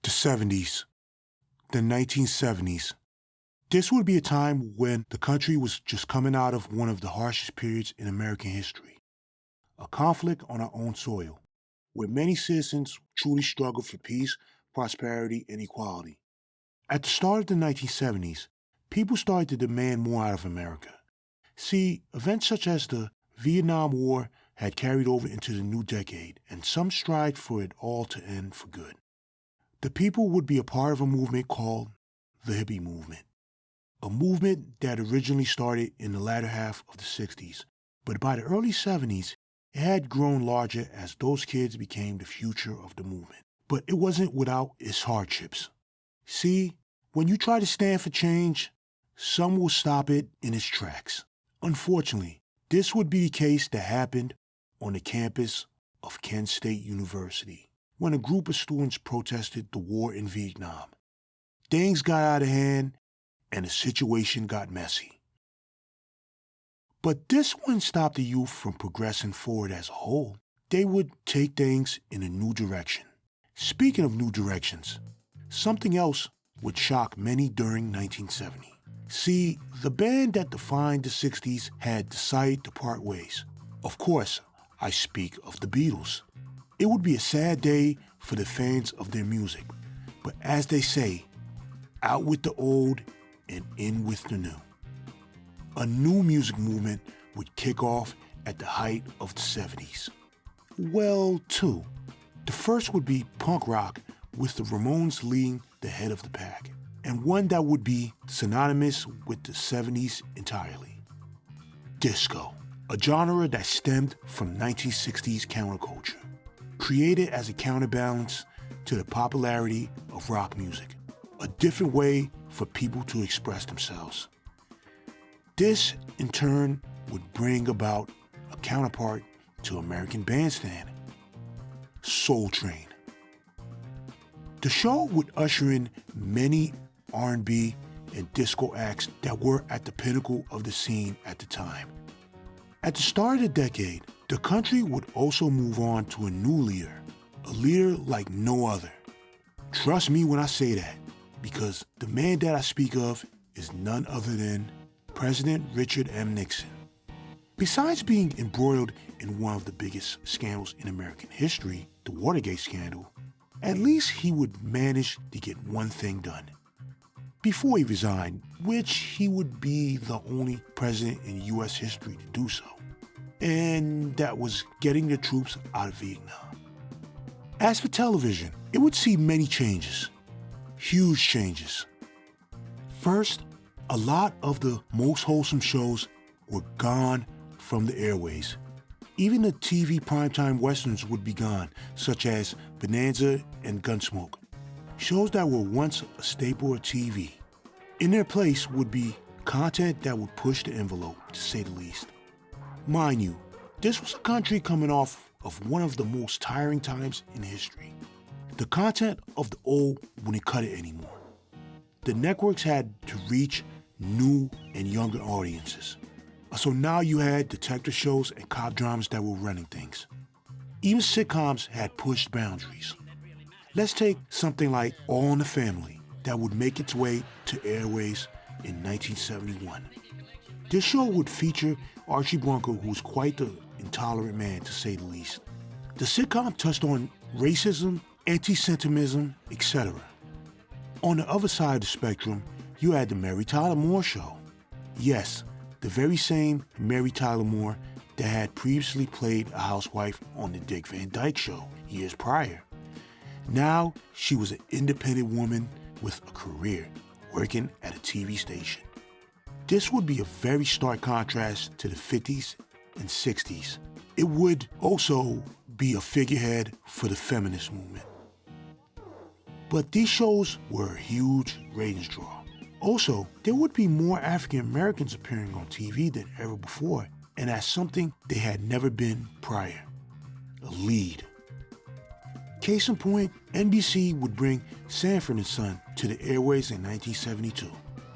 The 70s, the 1970s. This would be a time when the country was just coming out of one of the harshest periods in American history. A conflict on our own soil, where many citizens truly struggled for peace, prosperity, and equality. At the start of the 1970s, people started to demand more out of America. See, events such as the Vietnam War had carried over into the new decade, and some strived for it all to end for good. The people would be a part of a movement called the hippie movement, a movement that originally started in the latter half of the 60s, but by the early 70s, it had grown larger as those kids became the future of the movement. But it wasn't without its hardships. See, when you try to stand for change, some will stop it in its tracks. Unfortunately, this would be the case that happened on the campus of Kent State University, when a group of students protested the war in Vietnam. Things got out of hand, and the situation got messy. But this wouldn't stop the youth from progressing forward as a whole. They would take things in a new direction. Speaking of new directions, something else would shock many during 1970. See, the band that defined the 60s had decided to part ways. Of course, I speak of the Beatles. It would be a sad day for the fans of their music, but as they say, out with the old and in with the new. A new music movement would kick off at the height of the 70s. Well, two. The first would be punk rock, with the Ramones leading the head of the pack, and one that would be synonymous with the 70s entirely. Disco, a genre that stemmed from 1960s counterculture, created as a counterbalance to the popularity of rock music, a different way for people to express themselves. This, in turn, would bring about a counterpart to American Bandstand, Soul Train. The show would usher in many R&B and disco acts that were at the pinnacle of the scene at the time. At the start of the decade, the country would also move on to a new leader, a leader like no other. Trust me when I say that, because the man that I speak of is none other than President Richard M. Nixon. Besides being embroiled in one of the biggest scandals in American history, the Watergate scandal, at least he would manage to get one thing done. Before he resigned, which he would be the only president in U.S. history to do so, and that was getting the troops out of Vietnam. As for television, it would see many changes, huge changes. First, a lot of the most wholesome shows were gone from the airways. Even the TV primetime westerns would be gone, such as Bonanza and Gunsmoke, shows that were once a staple of TV. In their place would be content that would push the envelope, to say the least. Mind you, this was a country coming off of one of the most tiring times in history. The content of the old wouldn't cut it anymore. The networks had to reach new and younger audiences. So now you had detective shows and cop dramas that were running things. Even sitcoms had pushed boundaries. Let's take something like All in the Family that would make its way to airways in 1971. This show would feature Archie, who was quite the intolerant man, to say the least. The sitcom touched on racism, anti-Semitism, etc. On the other side of the spectrum, you had the Mary Tyler Moore Show. Yes, the very same Mary Tyler Moore that had previously played a housewife on the Dick Van Dyke Show years prior. Now, she was an independent woman with a career, working at a TV station. This would be a very stark contrast to the 50s and 60s. It would also be a figurehead for the feminist movement. But these shows were a huge ratings draw. Also, there would be more African Americans appearing on TV than ever before, and that's something they had never been prior. A lead. Case in point, NBC would bring Sanford and Son to the airways in 1972.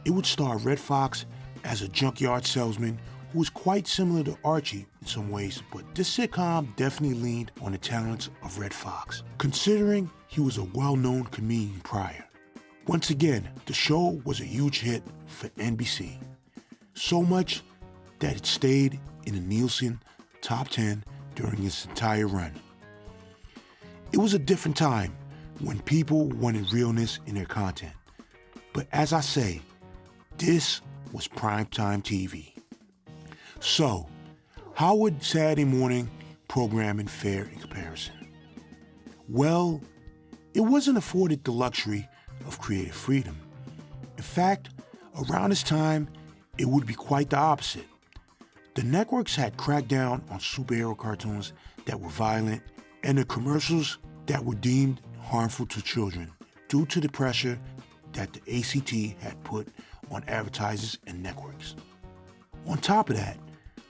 It would star Red Fox as a junkyard salesman who was quite similar to Archie in some ways, but this sitcom definitely leaned on the talents of Red Fox, considering he was a well-known comedian prior. Once again, the show was a huge hit for NBC, so much that it stayed in the Nielsen Top 10 during its entire run. It was a different time when people wanted realness in their content, but as I say, this was primetime TV. So, how would Saturday morning programming fare in comparison? Well, it wasn't afforded the luxury of creative freedom. In fact, around this time, it would be quite the opposite. The networks had cracked down on superhero cartoons that were violent and the commercials that were deemed harmful to children due to the pressure that the ACT had put on advertisers and networks. On top of that,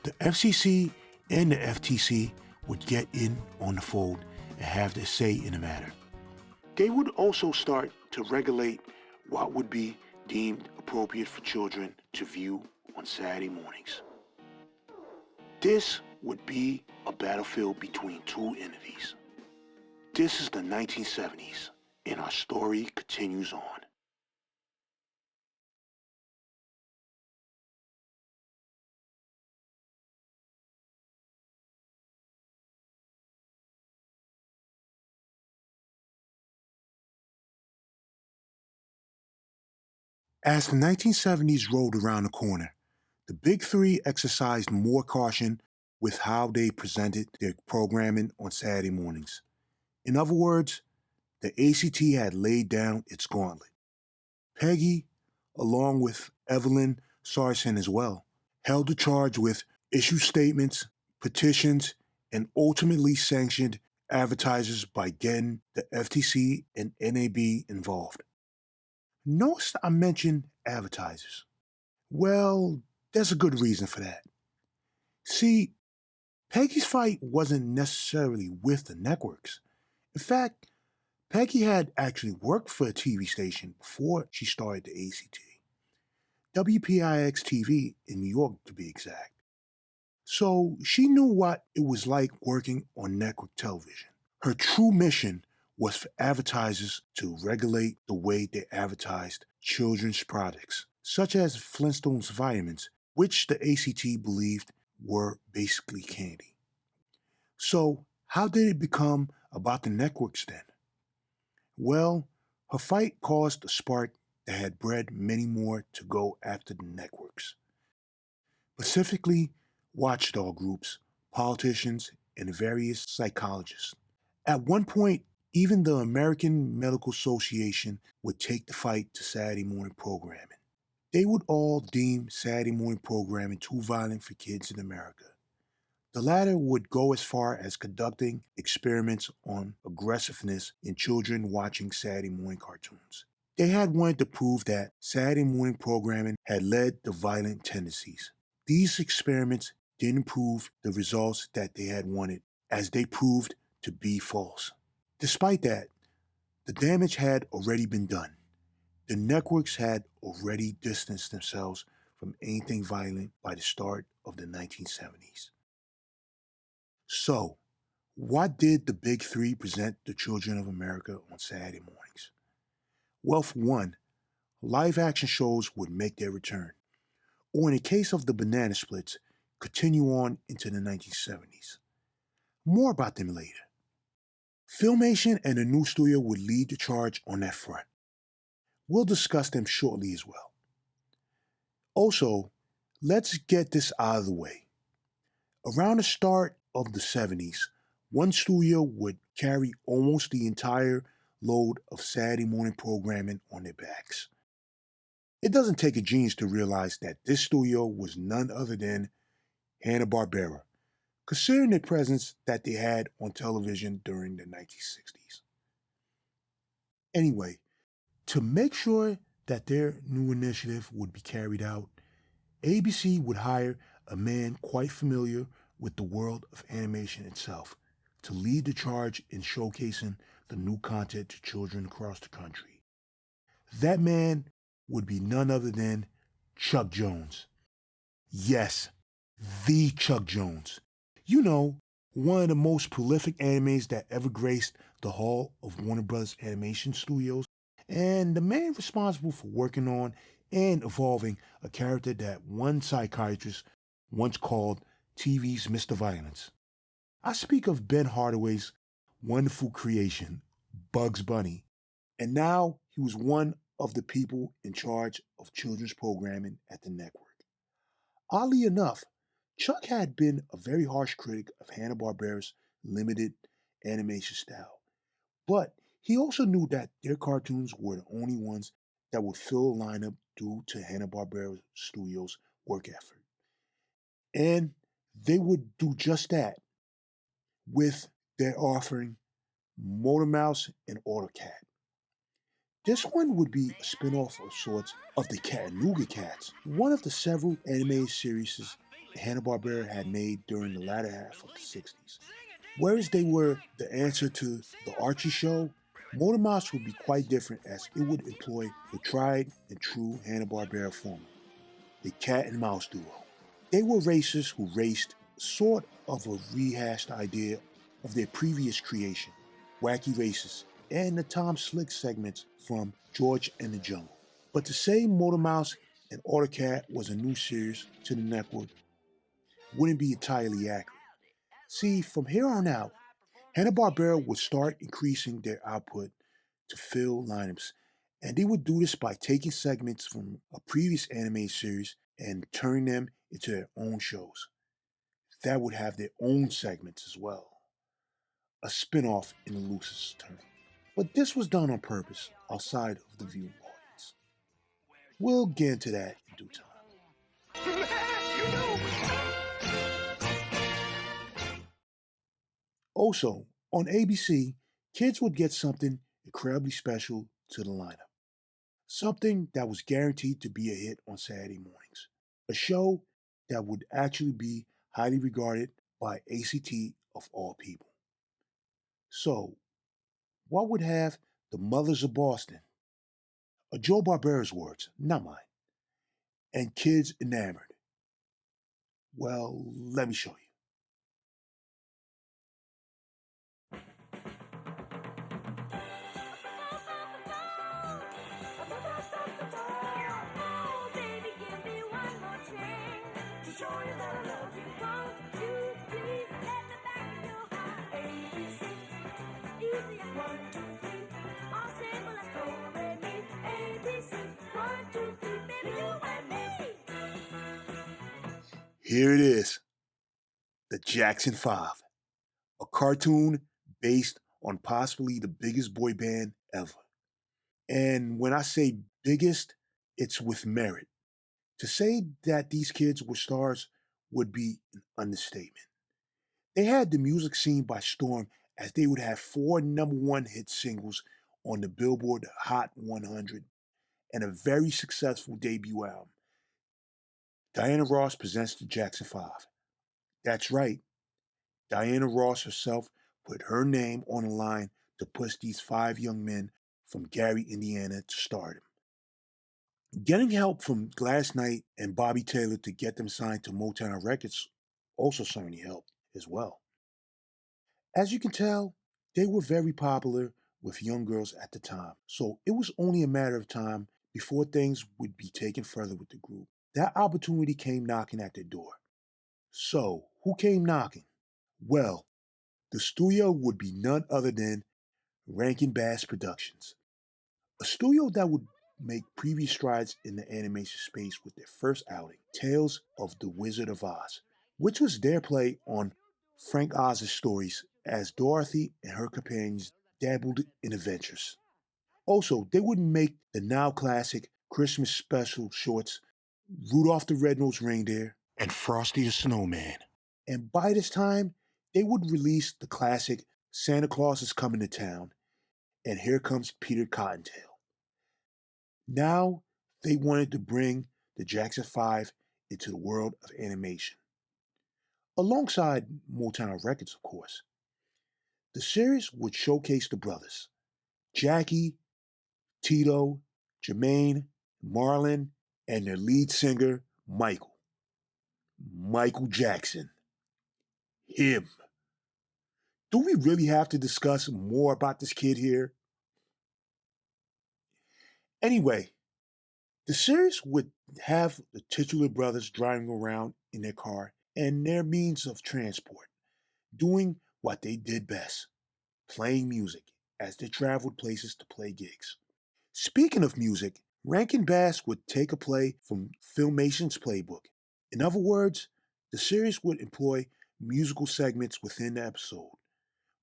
the FCC and the FTC would get in on the fold and have their say in the matter. They would also start to regulate what would be deemed appropriate for children to view on Saturday mornings. This would be a battlefield between two entities. This is the 1970s, and our story continues on. As the 1970s rolled around the corner, the Big Three exercised more caution with how they presented their programming on Saturday mornings. In other words, the ACT had laid down its gauntlet. Peggy, along with Evelyn Sarson as well, held the charge with issue statements, petitions, and ultimately sanctioned advertisers by getting the FTC and NAB involved. Notice I mentioned advertisers. Well, there's a good reason for that. See, Peggy's fight wasn't necessarily with the networks. In fact, Peggy had actually worked for a TV station before she started the ACT. WPIX TV in New York, to be exact. So she knew what it was like working on network television. Her true mission was for advertisers to regulate the way they advertised children's products, such as Flintstones vitamins, which the ACT believed were basically candy. So, how did it become about the networks then? Well, her fight caused a spark that had bred many more to go after the networks. Specifically, watchdog groups, politicians, and various psychologists. At one point, even the American Medical Association would take the fight to Saturday morning programming. They would all deem Saturday morning programming too violent for kids in America. The latter would go as far as conducting experiments on aggressiveness in children watching Saturday morning cartoons. They had wanted to prove that Saturday morning programming had led to violent tendencies. These experiments didn't prove the results that they had wanted, as they proved to be false. Despite that, the damage had already been done. The networks had already distanced themselves from anything violent by the start of the 1970s. So, what did the Big Three present the children of America on Saturday mornings? Well, for one, live-action shows would make their return, or in the case of the Banana Splits, continue on into the 1970s. More about them later. Filmation and the new studio would lead the charge on that front. We'll discuss them shortly as well. Also, let's get this out of the way. Around the start of the 70s, one studio would carry almost the entire load of Saturday morning programming on their backs. It doesn't take a genius to realize that this studio was none other than Hanna-Barbera, considering the presence that they had on television during the 1960s. Anyway, to make sure that their new initiative would be carried out, ABC would hire a man quite familiar with the world of animation itself to lead the charge in showcasing the new content to children across the country. That man would be none other than Chuck Jones. Yes, the Chuck Jones. You know, one of the most prolific animators that ever graced the hall of Warner Bros. Animation Studios, and the man responsible for working on and evolving a character that one psychiatrist once called TV's Mr. Violence. I speak of Ben Hardaway's wonderful creation, Bugs Bunny, and now he was one of the people in charge of children's programming at the network. Oddly enough, Chuck had been a very harsh critic of Hanna-Barbera's limited animation style, but he also knew that their cartoons were the only ones that would fill a lineup due to Hanna-Barbera Studios' work effort. And they would do just that with their offering Motor Mouse and Autocat. This one would be a spin-off of sorts of the Chattanooga Cats, one of the several animated series Hanna-Barbera had made during the latter half of the 60s. Whereas they were the answer to the Archie show, Motor Mouse would be quite different as it would employ the tried and true Hanna-Barbera formula, the cat and mouse duo. They were racers who raced sort of a rehashed idea of their previous creation, Wacky Races, and the Tom Slick segments from George and the Jungle. But to say Motor Mouse and Autocat was a new series to the network wouldn't be entirely accurate. See, from here on out, Hanna-Barbera would start increasing their output to fill lineups, and they would do this by taking segments from a previous anime series and turning them into their own shows. That would have their own segments as well. A spin-off in the loosest term. But this was done on purpose, outside of the viewing audience. We'll get into that in due time. Also, on ABC, kids would get something incredibly special to the lineup. Something that was guaranteed to be a hit on Saturday mornings. A show that would actually be highly regarded by ACT of all people. So, what would have the mothers of Boston, Joe Barbera's words, not mine, and kids enamored? Well, let me show you. Here it is, the Jackson 5, a cartoon based on possibly the biggest boy band ever. And when I say biggest, it's with merit. To say that these kids were stars would be an understatement. They had the music scene by storm as they would have 4 number one hit singles on the Billboard Hot 100 and a very successful debut album. Diana Ross presents the Jackson 5. That's right, Diana Ross herself put her name on the line to push these 5 young men from Gary, Indiana to stardom. Getting help from Gladys Knight and Bobby Taylor to get them signed to Motown Records also certainly helped as well. As you can tell, they were very popular with young girls at the time, so it was only a matter of time before things would be taken further with the group. That opportunity came knocking at their door. So, who came knocking? Well, the studio would be none other than Rankin-Bass Productions, a studio that would make previous strides in the animation space with their first outing, Tales of the Wizard of Oz, which was their play on Frank Oz's stories as Dorothy and her companions dabbled in adventures. Also, they would make the now classic Christmas special shorts Rudolph the Red-Nosed Reindeer and Frosty the Snowman. And by this time, they would release the classic Santa Claus is Coming to Town and Here Comes Peter Cottontail. Now, they wanted to bring the Jackson 5 into the world of animation. Alongside Motown Records, of course. The series would showcase the brothers, Jackie, Tito, Jermaine, Marlon, and their lead singer, Michael. Michael Jackson. Him. Do we really have to discuss more about this kid here? Anyway, the series would have the titular brothers driving around in their car and their means of transport, doing what they did best, playing music as they traveled places to play gigs. Speaking of music, Rankin-Bass would take a play from Filmation's playbook. In other words, the series would employ musical segments within the episode,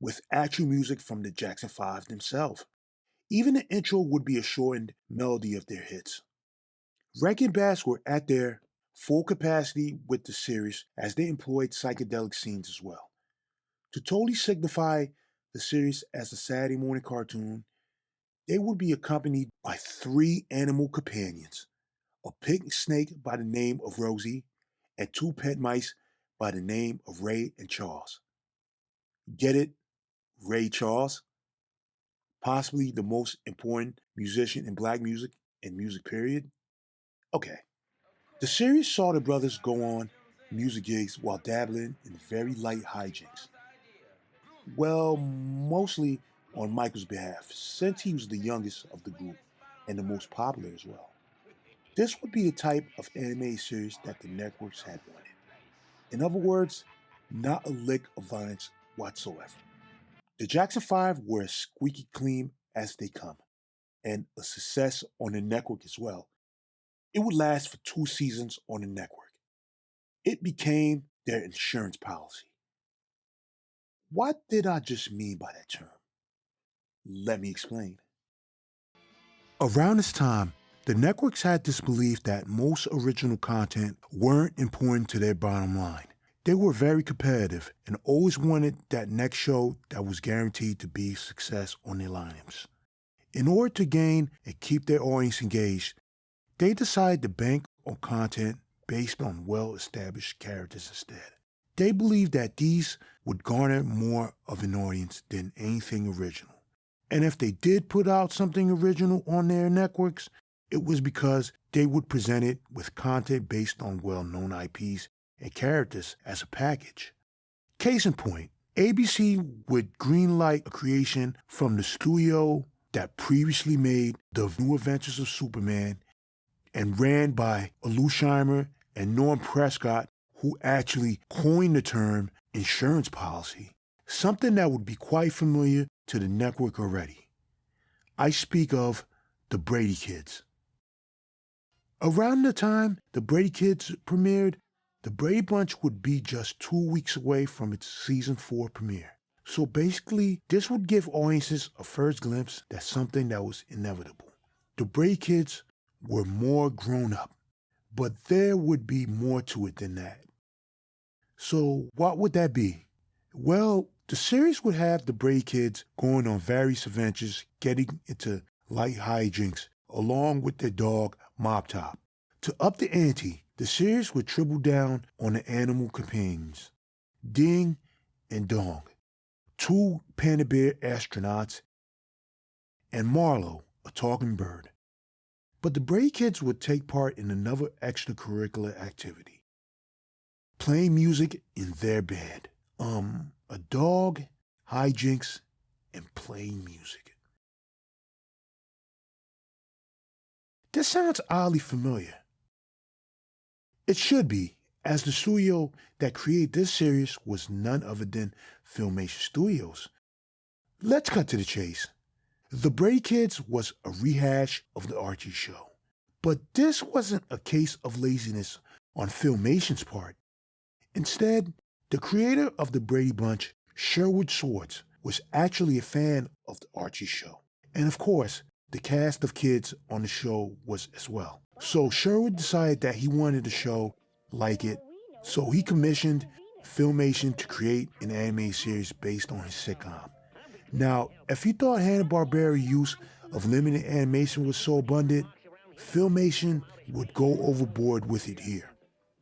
with actual music from the Jackson 5 themselves. Even the intro would be a shortened melody of their hits. Rankin-Bass were at their full capacity with the series as they employed psychedelic scenes as well. To totally signify the series as a Saturday morning cartoon, they would be accompanied by 3 animal companions, a pink snake by the name of Rosie, and 2 pet mice by the name of Ray and Charles. Get it? Ray Charles? Possibly the most important musician in black music and music period? Okay. The series saw the brothers go on music gigs while dabbling in very light hijinks. Well, mostly on Michael's behalf, since he was the youngest of the group and the most popular as well. This would be the type of animated series that the networks had wanted. In other words, not a lick of violence whatsoever. The Jackson 5 were as squeaky clean as they come, and a success on the network as well. It would last for 2 seasons on the network. It became their insurance policy. What did I just mean by that term? Let me explain. Around this time, the networks had this belief that most original content weren't important to their bottom line. They were very competitive and always wanted that next show that was guaranteed to be a success on their lineups. In order to gain and keep their audience engaged, they decided to bank on content based on well-established characters instead. They believed that these would garner more of an audience than anything original. And if they did put out something original on their networks, it was because they would present it with content based on well-known IPs and characters as a package. Case in point, ABC would greenlight a creation from the studio that previously made The New Adventures of Superman and ran by Lou Scheimer and Norm Prescott, who actually coined the term insurance policy, something that would be quite familiar to the network already. I speak of the Brady Kids. Around the time the Brady Kids premiered, the Brady Bunch would be just 2 weeks away from its season 4 premiere. So basically, this would give audiences a first glimpse at something that was inevitable. The Brady Kids were more grown up, but there would be more to it than that. So what would that be? Well, the series would have the Brady Kids going on various adventures, getting into light hijinks, along with their dog, Mop Top. To up the ante, the series would triple down on the animal companions, Ding and Dong, 2 panda bear astronauts, and Marlowe, a talking bird. But the Brady Kids would take part in another extracurricular activity, playing music in their band. A dog, hijinks, and playing music. This sounds oddly familiar. It should be, as the studio that created this series was none other than Filmation Studios. Let's cut to the chase. The Brady Kids was a rehash of the Archie show. But this wasn't a case of laziness on Filmation's part. Instead, the creator of the Brady Bunch, Sherwood Schwartz, was actually a fan of the Archie show. And of course, the cast of kids on the show was as well. So Sherwood decided that he wanted a show like it, so he commissioned Filmation to create an animated series based on his sitcom. Now, if you thought Hanna-Barbera use of limited animation was so abundant, Filmation would go overboard with it here,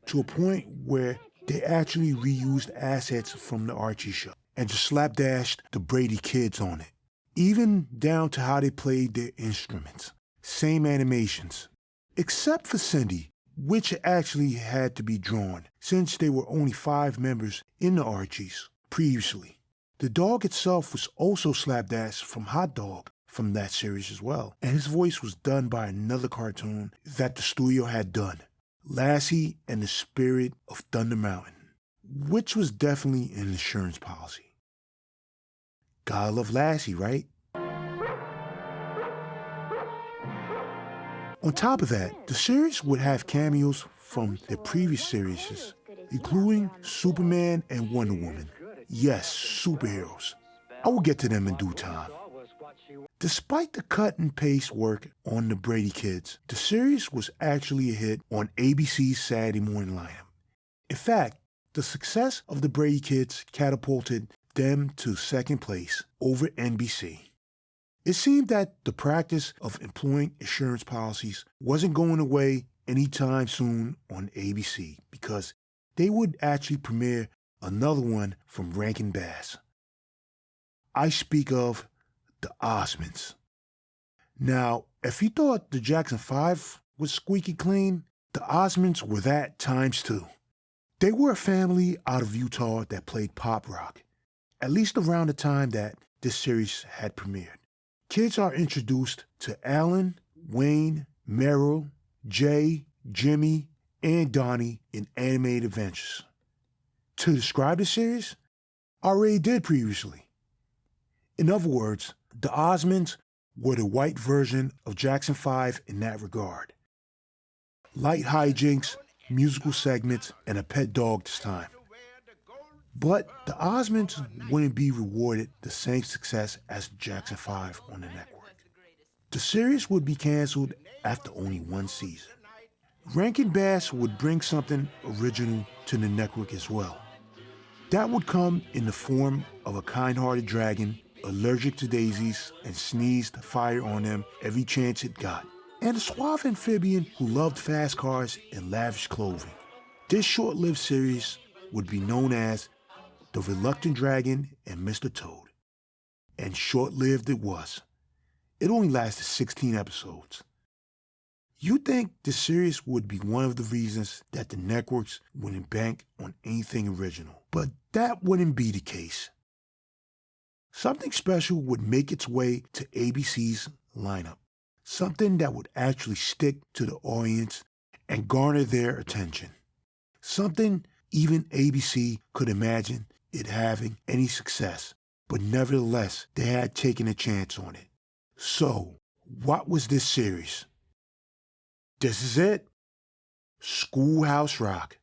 to a point where they actually reused assets from the Archie show and just slapdashed the Brady Kids on it, even down to how they played their instruments. Same animations. Except for Cindy, which actually had to be drawn since there were only 5 members in the Archies previously. The dog itself was also slapdash from Hot Dog from that series as well, and his voice was done by another cartoon that the studio had done, Lassie and the Spirit of Thunder Mountain, which was definitely an insurance policy. Gotta love Lassie, right? On top of that, the series would have cameos from the previous series, including Superman and Wonder Woman. Yes, superheroes. I will get to them in due time. Despite the cut and paste work on the Brady Kids, the series was actually a hit on ABC's Saturday morning lineup. In fact, the success of the Brady Kids catapulted them to second place over NBC. It seemed that the practice of employing insurance policies wasn't going away anytime soon on ABC because they would actually premiere another one from Rankin-Bass. I speak of the Osmonds. Now, if you thought the Jackson 5 was squeaky clean, the Osmonds were that times 2. They were a family out of Utah that played pop rock, at least around the time that this series had premiered. Kids are introduced to Alan, Wayne, Merrill, Jay, Jimmy, and Donnie in animated adventures. To describe the series, I already did previously. In other words, the Osmonds were the white version of Jackson 5 in that regard. Light hijinks, musical segments, and a pet dog this time. But the Osmonds wouldn't be rewarded the same success as Jackson 5 on the network. The series would be canceled after only 1 season. Rankin-Bass would bring something original to the network as well. That would come in the form of a kind-hearted dragon allergic to daisies and sneezed fire on them every chance it got, and a suave amphibian who loved fast cars and lavish clothing. This short-lived series would be known as The Reluctant Dragon and Mr. Toad. And short-lived it was. It only lasted 16 episodes. You'd think the series would be one of the reasons that the networks wouldn't bank on anything original, but that wouldn't be the case. Something special would make its way to ABC's lineup, something that would actually stick to the audience and garner their attention, something even ABC could imagine it having any success, but nevertheless, they had taken a chance on it. So, what was this series? This is it. Schoolhouse Rock.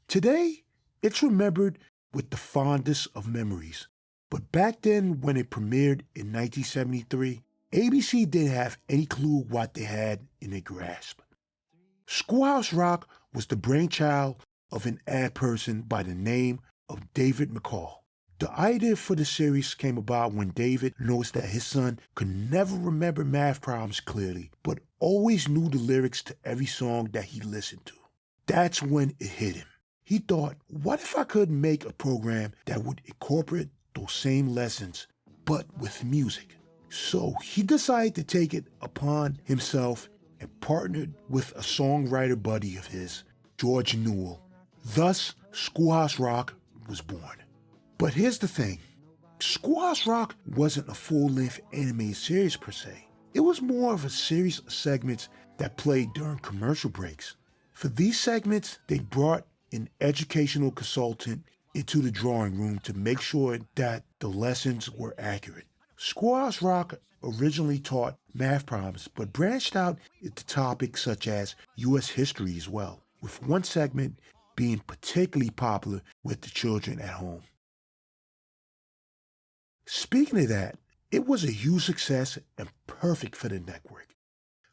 Today, it's remembered with the fondest of memories, but back then when it premiered in 1973, ABC didn't have any clue what they had in their grasp. Schoolhouse Rock was the brainchild of an ad person by the name of David McCall. The idea for the series came about when David noticed that his son could never remember math problems clearly, but always knew the lyrics to every song that he listened to. That's when it hit him. He thought, what if I could make a program that would incorporate those same lessons, but with music? So he decided to take it upon himself and partnered with a songwriter buddy of his, George Newell. Thus, Schoolhouse Rock was born. But here's the thing. Schoolhouse Rock wasn't a full-length animated series per se. It was more of a series of segments that played during commercial breaks. For these segments, they brought an educational consultant into the drawing room to make sure that the lessons were accurate. Schoolhouse Rock originally taught math problems, but branched out into topics such as U.S. history as well, with one segment being particularly popular with the children at home. Speaking of that, it was a huge success and perfect for the network.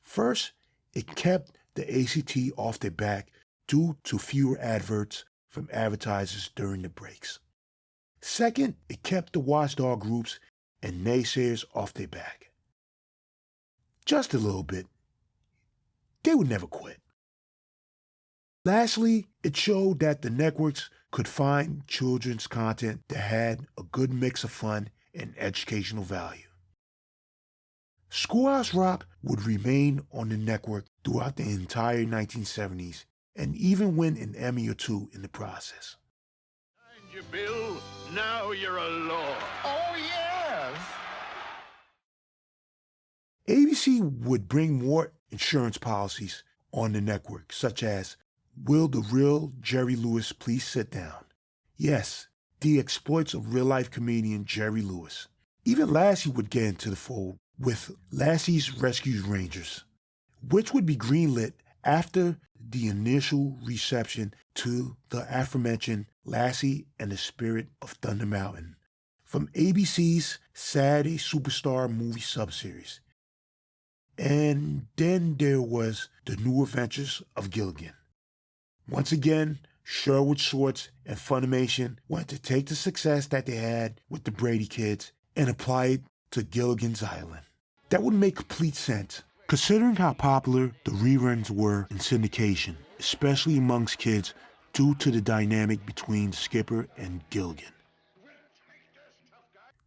First, it kept the ACT off their back due to fewer adverts from advertisers during the breaks. Second, it kept the watchdog groups and naysayers off their back. Just a little bit. They would never quit. Lastly, it showed that the networks could find children's content that had a good mix of fun and educational value. Schoolhouse Rock would remain on the network throughout the entire 1970s and even win an Emmy or two in the process. Find you, Bill. Now you're a law. Oh, yes. ABC would bring more insurance policies on the network, such as Will the Real Jerry Lewis Please Sit Down? Yes, the exploits of real-life comedian Jerry Lewis. Even Lassie would get into the fold with Lassie's Rescue Rangers, which would be greenlit after the initial reception to the aforementioned Lassie and the Spirit of Thunder Mountain from ABC's Saturday Superstar movie subseries. And then there was The New Adventures of Gilligan. Once again, Sherwood Schwartz and Funimation wanted to take the success that they had with the Brady Kids and apply it to Gilligan's Island. That would make complete sense, considering how popular the reruns were in syndication, especially amongst kids due to the dynamic between Skipper and Gilligan.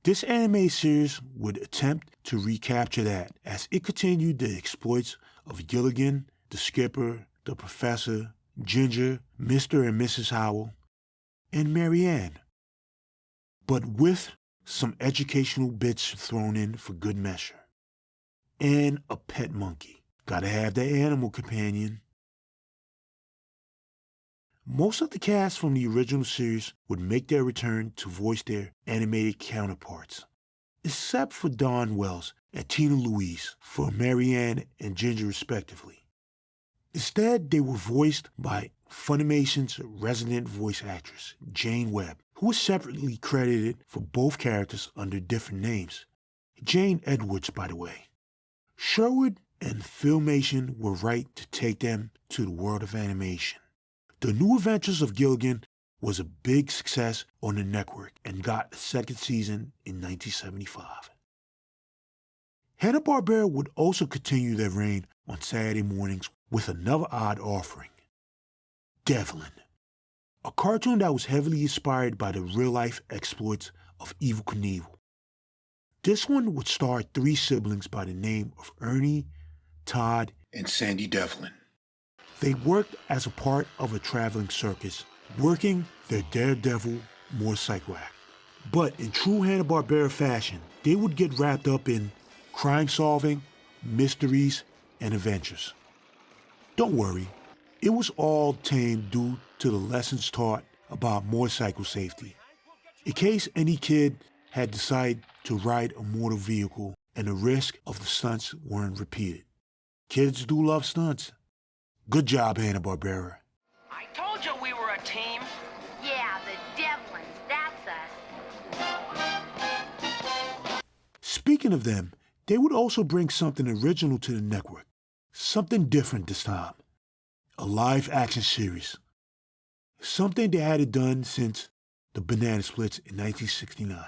This anime series would attempt to recapture that as it continued the exploits of Gilligan, the Skipper, the Professor, Ginger, Mr. and Mrs. Howell, and Marianne, but with some educational bits thrown in for good measure. And a pet monkey. Gotta have that animal companion. Most of the cast from the original series would make their return to voice their animated counterparts, except for Dawn Wells and Tina Louise for Marianne and Ginger respectively. Instead, they were voiced by Funimation's resident voice actress, Jane Webb, who was separately credited for both characters under different names. Jane Edwards, by the way. Sherwood and Filmation were right to take them to the world of animation. The New Adventures of Gilligan was a big success on the network and got a second season in 1975. Hanna-Barbera would also continue their reign on Saturday mornings with another odd offering, Devlin, a cartoon that was heavily inspired by the real-life exploits of Evel Knievel. This one would star three siblings by the name of Ernie, Todd, and Sandy Devlin. They worked as a part of a traveling circus, working their Daredevil motorcycle act. But in true Hanna-Barbera fashion, they would get wrapped up in crime-solving, mysteries, and adventures. Don't worry, it was all tamed due to the lessons taught about motorcycle safety. In case any kid had decided to ride a motor vehicle and the risk of the stunts weren't repeated. Kids do love stunts. Good job, Hanna-Barbera. I told you we were a team. Yeah, the Devlins, that's us. Speaking of them, they would also bring something original to the network. Something different this time. A live-action series. Something they hadn't done since the Banana Splits in 1969.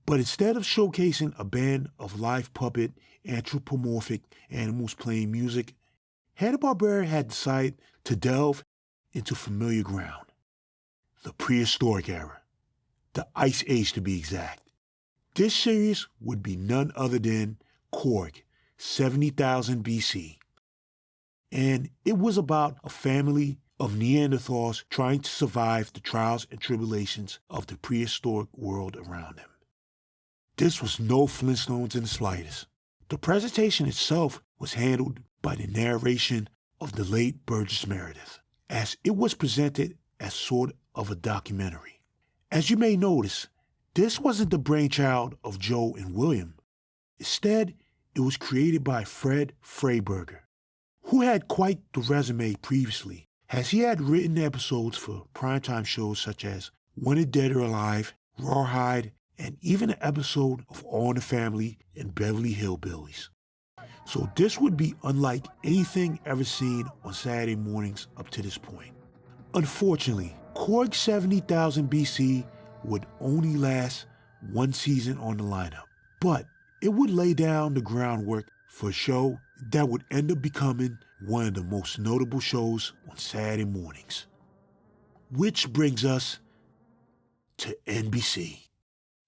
But instead of showcasing a band of live puppet anthropomorphic animals playing music, Hanna-Barbera had decided to delve into familiar ground. The Prehistoric era. The Ice Age to be exact. This series would be none other than Korg, 70,000 BC. And it was about a family of Neanderthals trying to survive the trials and tribulations of the prehistoric world around them. This was no Flintstones in the slightest. The presentation itself was handled by the narration of the late Burgess Meredith, as it was presented as sort of a documentary. As you may notice, this wasn't the brainchild of Joe and William. Instead, it was created by Fred Freiberger, who had quite the resume previously, as he had written episodes for primetime shows such as Wanted Dead or Alive, Rawhide, and even an episode of All in the Family and Beverly Hillbillies. So this would be unlike anything ever seen on Saturday mornings up to this point. Unfortunately, Korg 70,000 BC would only last one season on the lineup, but it would lay down the groundwork for a show that would end up becoming one of the most notable shows on Saturday mornings. Which brings us to NBC.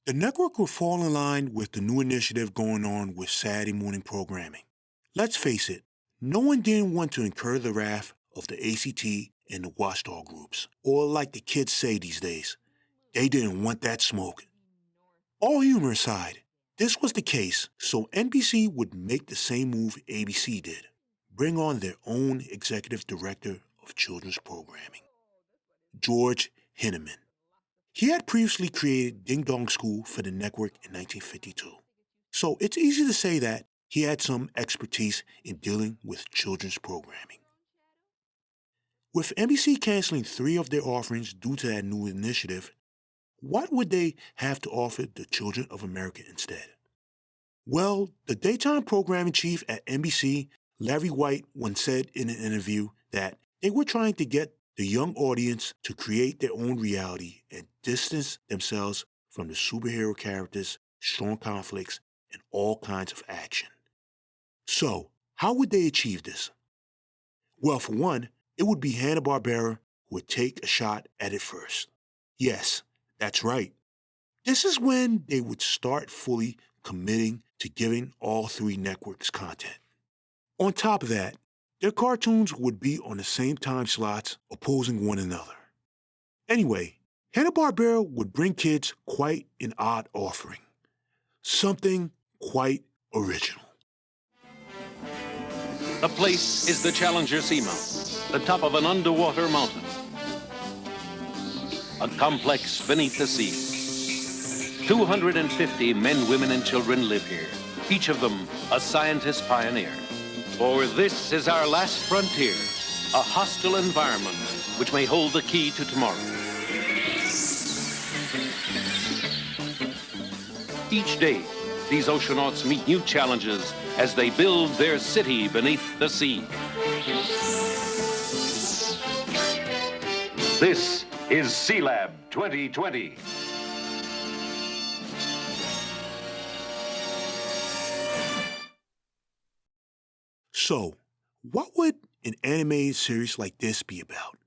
The network would fall in line with the new initiative going on with Saturday morning programming. Let's face it, no one didn't want to incur the wrath of the ACT and the watchdog groups, or like the kids say these days, they didn't want that smoke. All humor aside, this was the case, so NBC would make the same move ABC did, bring on their own executive director of children's programming, George Hinneman. He had previously created Ding Dong School for the network in 1952, so it's easy to say that he had some expertise in dealing with children's programming. With NBC canceling 3 of their offerings due to that new initiative, what would they have to offer the children of America instead? Well, the daytime programming chief at NBC, Larry White, once said in an interview that they were trying to get the young audience to create their own reality and distance themselves from the superhero characters, strong conflicts, and all kinds of action. So, how would they achieve this? Well, for one, it would be Hanna-Barbera who would take a shot at it first. Yes, that's right. This is when they would start fully committing to giving all 3 networks content. On top of that, their cartoons would be on the same time slots, opposing one another. Anyway, Hanna-Barbera would bring kids quite an odd offering. Something quite original. The place is the Challenger Seamount, the top of an underwater mountain. A complex beneath the sea. 250 men, women, and children live here, each of them a scientist pioneer. For this is our last frontier, a hostile environment which may hold the key to tomorrow. Each day, these oceanauts meet new challenges as they build their city beneath the sea. This is Sea Lab 2020. So, what would an animated series like this be about?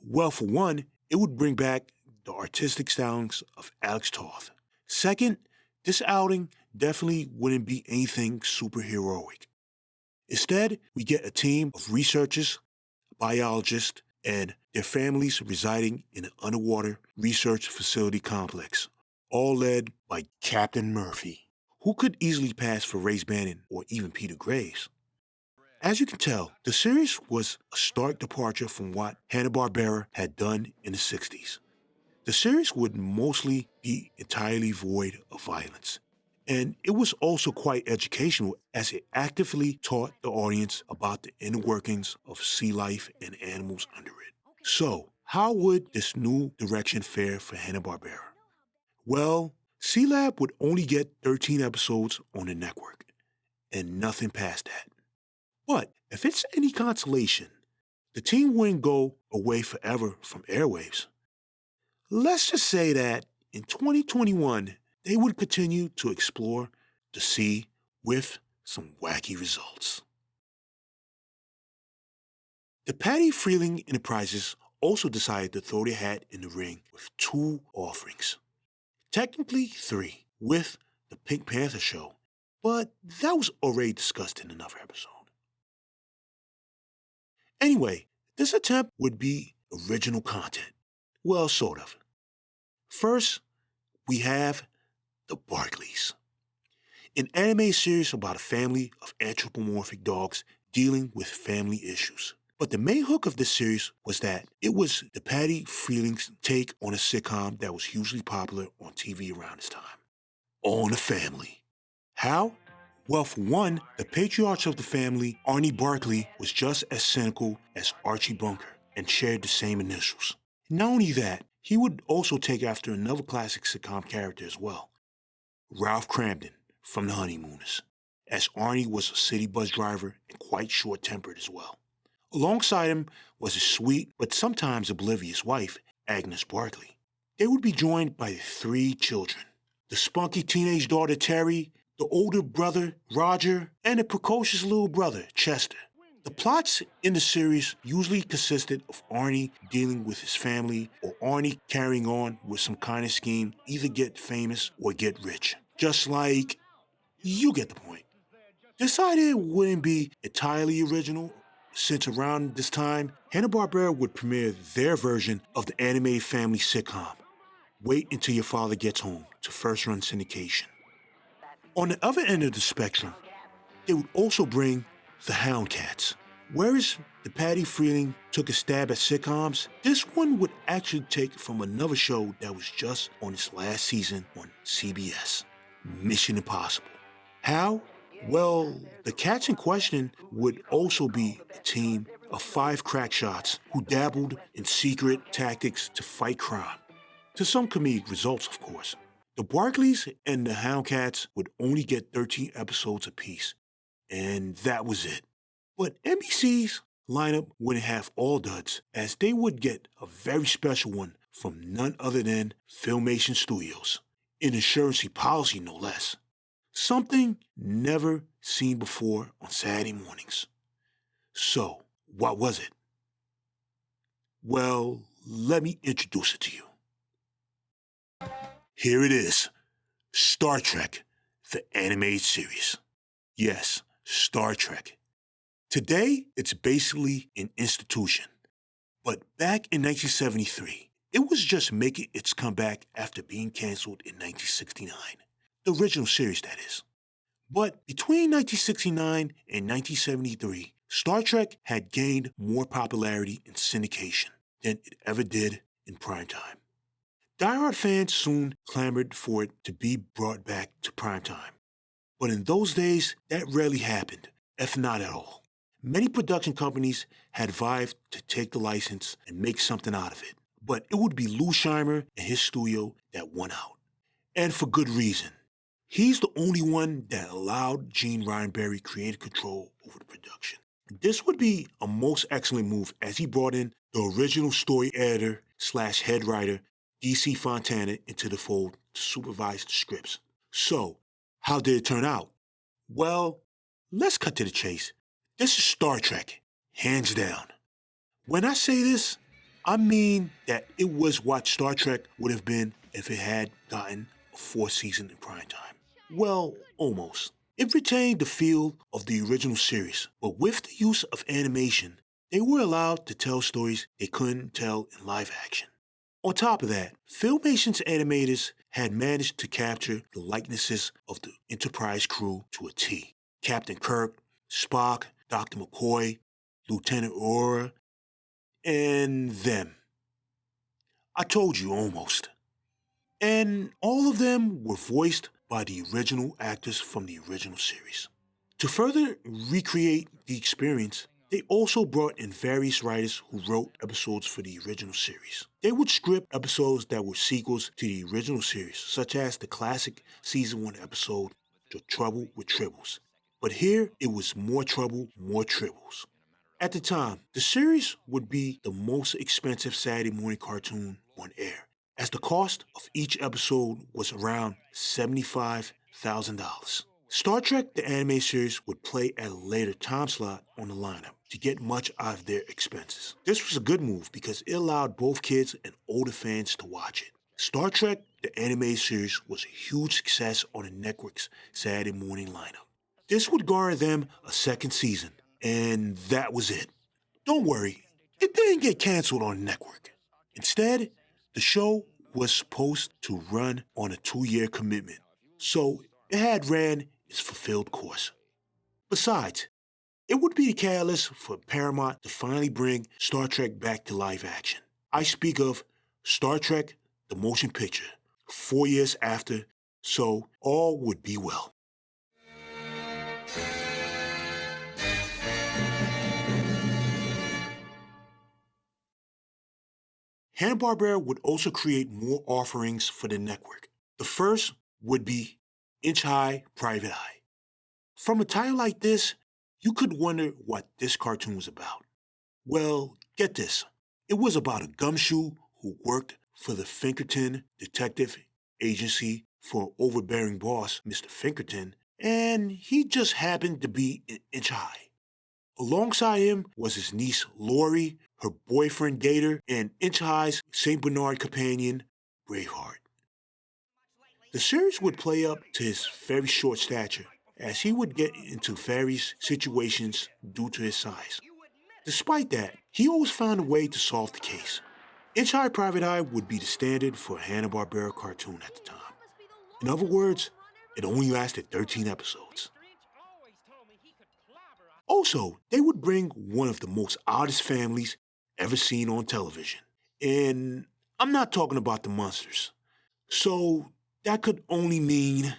Well, for one, it would bring back the artistic stylings of Alex Toth. Second, this outing definitely wouldn't be anything superheroic. Instead, we get a team of researchers, biologists, and their families residing in an underwater research facility complex, all led by Captain Murphy, who could easily pass for Ray Bannon or even Peter Graves. As you can tell, the series was a stark departure from what Hanna-Barbera had done in the 60s. The series would mostly be entirely void of violence, and it was also quite educational as it actively taught the audience about the inner workings of sea life and animals under it. So, how would this new direction fare for Hanna-Barbera? Well, Sea Lab would only get 13 episodes on the network, and nothing past that. But if it's any consolation, the team wouldn't go away forever from airwaves. Let's just say that in 2021, they would continue to explore the sea with some wacky results. The Patty Freeling Enterprises also decided to throw their hat in the ring with 2 offerings. Technically 3, with the Pink Panther show, but that was already discussed in another episode. Anyway, this attempt would be original content. Well, sort of. First, we have The Barkleys, an anime series about a family of anthropomorphic dogs dealing with family issues. But the main hook of this series was that it was the Patty Freeling's take on a sitcom that was hugely popular on TV around this time, All in the Family. How? Well, for one, the patriarch of the family, Arnie Barkley, was just as cynical as Archie Bunker and shared the same initials. Not only that, he would also take after another classic sitcom character as well, Ralph Cramden from The Honeymooners, as Arnie was a city bus driver and quite short-tempered as well. Alongside him was his sweet but sometimes oblivious wife, Agnes Barkley. They would be joined by 3 children, the spunky teenage daughter Terry, the older brother, Roger, and the precocious little brother, Chester. The plots in the series usually consisted of Arnie dealing with his family or Arnie carrying on with some kind of scheme, either get famous or get rich. Just like, you get the point. This idea wouldn't be entirely original, since around this time, Hanna-Barbera would premiere their version of the animated family sitcom, Wait Until Your Father Gets Home, to first-run syndication. On the other end of the spectrum, they would also bring the Hound Cats. Whereas the Patty Freeling took a stab at sitcoms, this one would actually take from another show that was just on its last season on CBS, Mission Impossible. How? Well, the cats in question would also be a team of 5 crack shots who dabbled in secret tactics to fight crime. To some comedic results, of course. The Barkleys and the Hound Cats would only get 13 episodes apiece, and that was it. But NBC's lineup wouldn't have all duds, as they would get a very special one from none other than Filmation Studios, an insurance policy no less. Something never seen before on Saturday mornings. So, what was it? Well, let me introduce it to you. Here it is, Star Trek, the animated series. Yes, Star Trek. Today, it's basically an institution. But back in 1973, it was just making its comeback after being canceled in 1969. The original series, that is. But between 1969 and 1973, Star Trek had gained more popularity in syndication than it ever did in primetime. Die-hard fans soon clamored for it to be brought back to primetime. But in those days, that rarely happened, if not at all. Many production companies had vowed to take the license and make something out of it. But it would be Lou Scheimer and his studio that won out. And for good reason. He's the only one that allowed Gene Roddenberry creative control over the production. This would be a most excellent move as he brought in the original story editor / head writer, D.C. Fontana, into the fold to supervise the scripts. So, how did it turn out? Well, let's cut to the chase. This is Star Trek, hands down. When I say this, I mean that it was what Star Trek would have been if it had gotten a 4th season in primetime. Well, almost. It retained the feel of the original series, but with the use of animation, they were allowed to tell stories they couldn't tell in live action. On top of that, Filmation's animators had managed to capture the likenesses of the Enterprise crew to a T. Captain Kirk, Spock, Dr. McCoy, Lieutenant Uhura, and them. I told you almost. And all of them were voiced by the original actors from the original series. To further recreate the experience, they also brought in various writers who wrote episodes for the original series. They would script episodes that were sequels to the original series, such as the classic Season 1 episode, The Trouble with Tribbles. But here, it was more trouble, more tribbles. At the time, the series would be the most expensive Saturday morning cartoon on air, as the cost of each episode was around $75,000. Star Trek, the anime series, would play at a later time slot on the lineup to get much out of their expenses. This was a good move because it allowed both kids and older fans to watch it. Star Trek, the anime series, was a huge success on the network's Saturday morning lineup. This would garner them a 2nd season, and that was it. Don't worry, it didn't get canceled on the network. Instead, the show was supposed to run on a 2-year commitment, so it had ran its fulfilled course. Besides, it would be the catalyst for Paramount to finally bring Star Trek back to live action. I speak of Star Trek, the motion picture, 4 years after, so all would be well. Hanna-Barbera would also create more offerings for the network. The first would be Inch High, Private Eye. From a title like this, you could wonder what this cartoon was about. Well, get this. It was about a gumshoe who worked for the Pinkerton Detective Agency for an overbearing boss, Mr. Pinkerton, and he just happened to be an inch high. Alongside him was his niece Lori, her boyfriend Gator, and Inch High's St. Bernard companion, Braveheart. The series would play up to his very short stature, as he would get into various situations due to his size. Despite that, he always found a way to solve the case. Inch High Private Eye would be the standard for a Hanna-Barbera cartoon at the time. In other words, it only lasted 13 episodes. Also, they would bring one of the most oddest families ever seen on television. And I'm not talking about the Munsters. So that could only mean...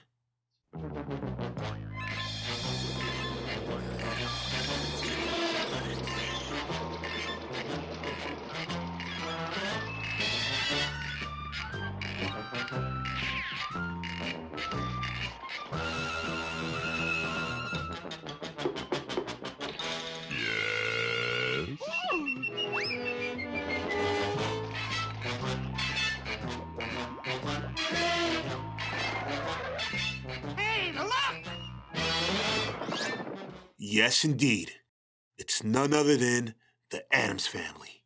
Yes, indeed. It's none other than the Addams Family.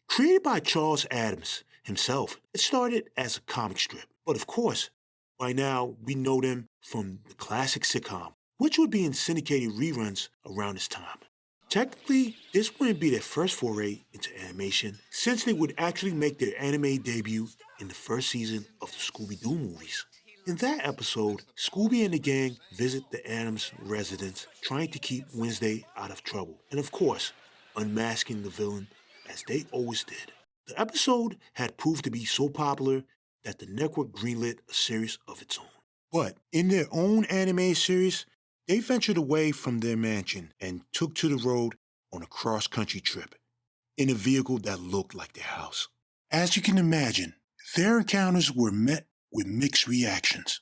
Created by Charles Addams himself, it started as a comic strip. But of course, by now we know them from the classic sitcom, which would be in syndicated reruns around this time. Technically, this wouldn't be their first foray into animation, since they would actually make their anime debut in the first season of the Scooby-Doo movies. In that episode, Scooby and the gang visit the Addams residence, trying to keep Wednesday out of trouble, and of course, unmasking the villain as they always did. The episode had proved to be so popular that the network greenlit a series of its own. But in their own anime series, they ventured away from their mansion and took to the road on a cross-country trip in a vehicle that looked like their house. As you can imagine, their encounters were met with mixed reactions.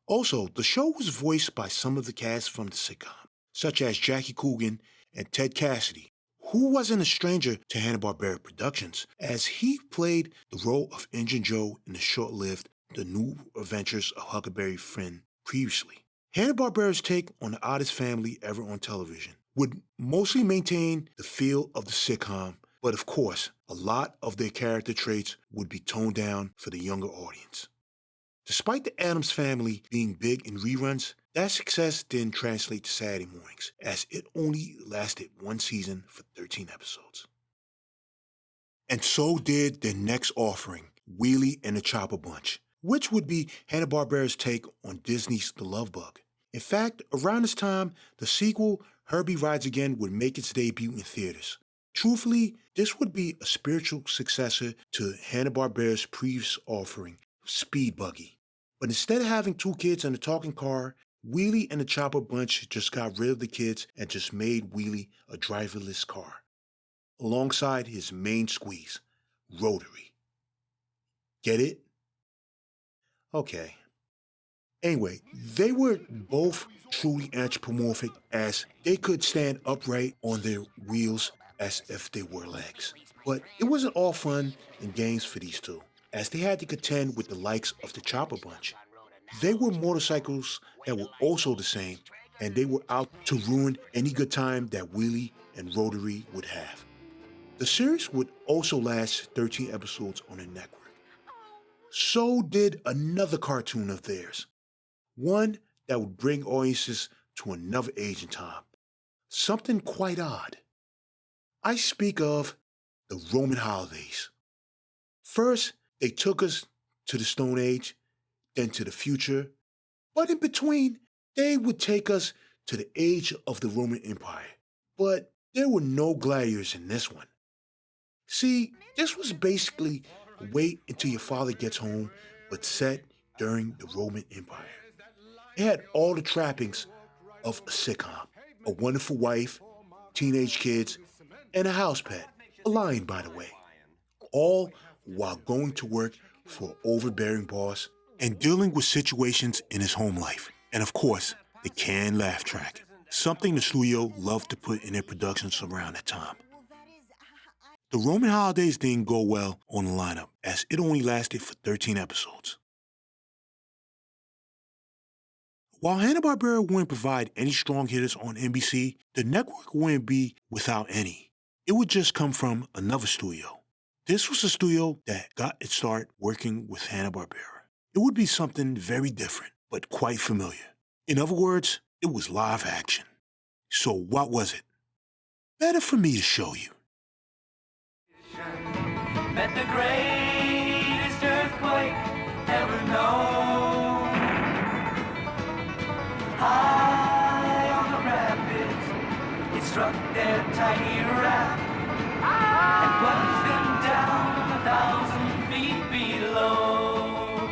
Also, the show was voiced by some of the cast from the sitcom, such as Jackie Coogan and Ted Cassidy, who wasn't a stranger to Hanna-Barbera Productions, as he played the role of Injun Joe in the short-lived The New Adventures of Huckleberry Finn previously. Hanna-Barbera's take on the oddest family ever on television would mostly maintain the feel of the sitcom, but of course, a lot of their character traits would be toned down for the younger audience. Despite the Addams Family being big in reruns, that success didn't translate to Saturday mornings, as it only lasted one season for 13 episodes. And so did their next offering, Wheelie and the Chopper Bunch, which would be Hanna-Barbera's take on Disney's The Love Bug. In fact, around this time, the sequel, Herbie Rides Again, would make its debut in theaters. Truthfully, this would be a spiritual successor to Hanna-Barbera's previous offering, Speed Buggy. But instead of having two kids in a talking car, Wheelie and the Chopper Bunch just got rid of the kids and just made Wheelie a driverless car, alongside his main squeeze, Rotary. Get it? Okay. Anyway, they were both truly anthropomorphic, as they could stand upright on their wheels as if they were legs. But it wasn't all fun and games for these two, as they had to contend with the likes of the Chopper Bunch. They were motorcycles that were also the same, and they were out to ruin any good time that Wheelie and Rotary would have. The series would also last 13 episodes on the network. So did another cartoon of theirs, one that would bring audiences to another age and time, something quite odd. I speak of the Roman holidays. First, they took us to the Stone Age, then to the future, but in between, they would take us to the age of the Roman Empire. But there were no gladiators in this one. See, this was basically Wait Until Your Father Gets Home, but set during the Roman Empire. It had all the trappings of a sitcom: a wonderful wife, teenage kids, and a house pet, a lion by the way, all while going to work for an overbearing boss and dealing with situations in his home life. And of course, the canned laugh track, something the studio loved to put in their productions around that time. The Roman holidays didn't go well on the lineup, as it only lasted for 13 episodes. While Hanna-Barbera wouldn't provide any strong hitters on NBC, the network wouldn't be without any. It would just come from another studio. This was a studio that got its start working with Hanna-Barbera. It would be something very different, but quite familiar. In other words, it was live action. So what was it? Better for me to show you. Met the greatest earthquake ever known. High on the rapids, it struck their tiny raft and plunged them down 1,000 feet below.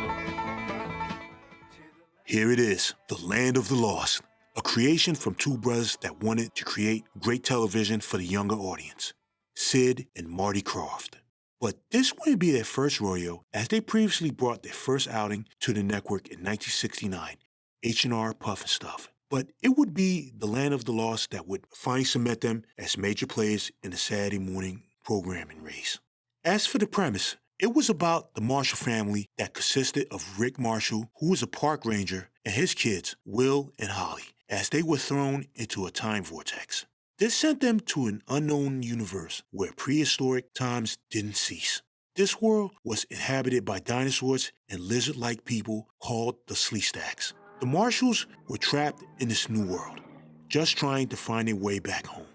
Here it is, The Land of the Lost, a creation from two brothers that wanted to create great television for the younger audience, Sid and Marty Krofft. But this wouldn't be their first rodeo, as they previously brought their first outing to the network in 1969, H&R Puff and Stuff. But it would be The Land of the Lost that would finally cement them as major players in the Saturday morning programming race. As for the premise, it was about the Marshall family that consisted of Rick Marshall, who was a park ranger, and his kids, Will and Holly, as they were thrown into a time vortex. This sent them to an unknown universe where prehistoric times didn't cease. This world was inhabited by dinosaurs and lizard-like people called the Sleestaks. The Marshalls were trapped in this new world, just trying to find their way back home.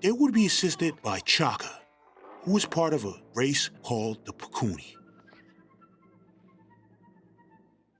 They would be assisted by Chaka, who was part of a race called the Pekuni.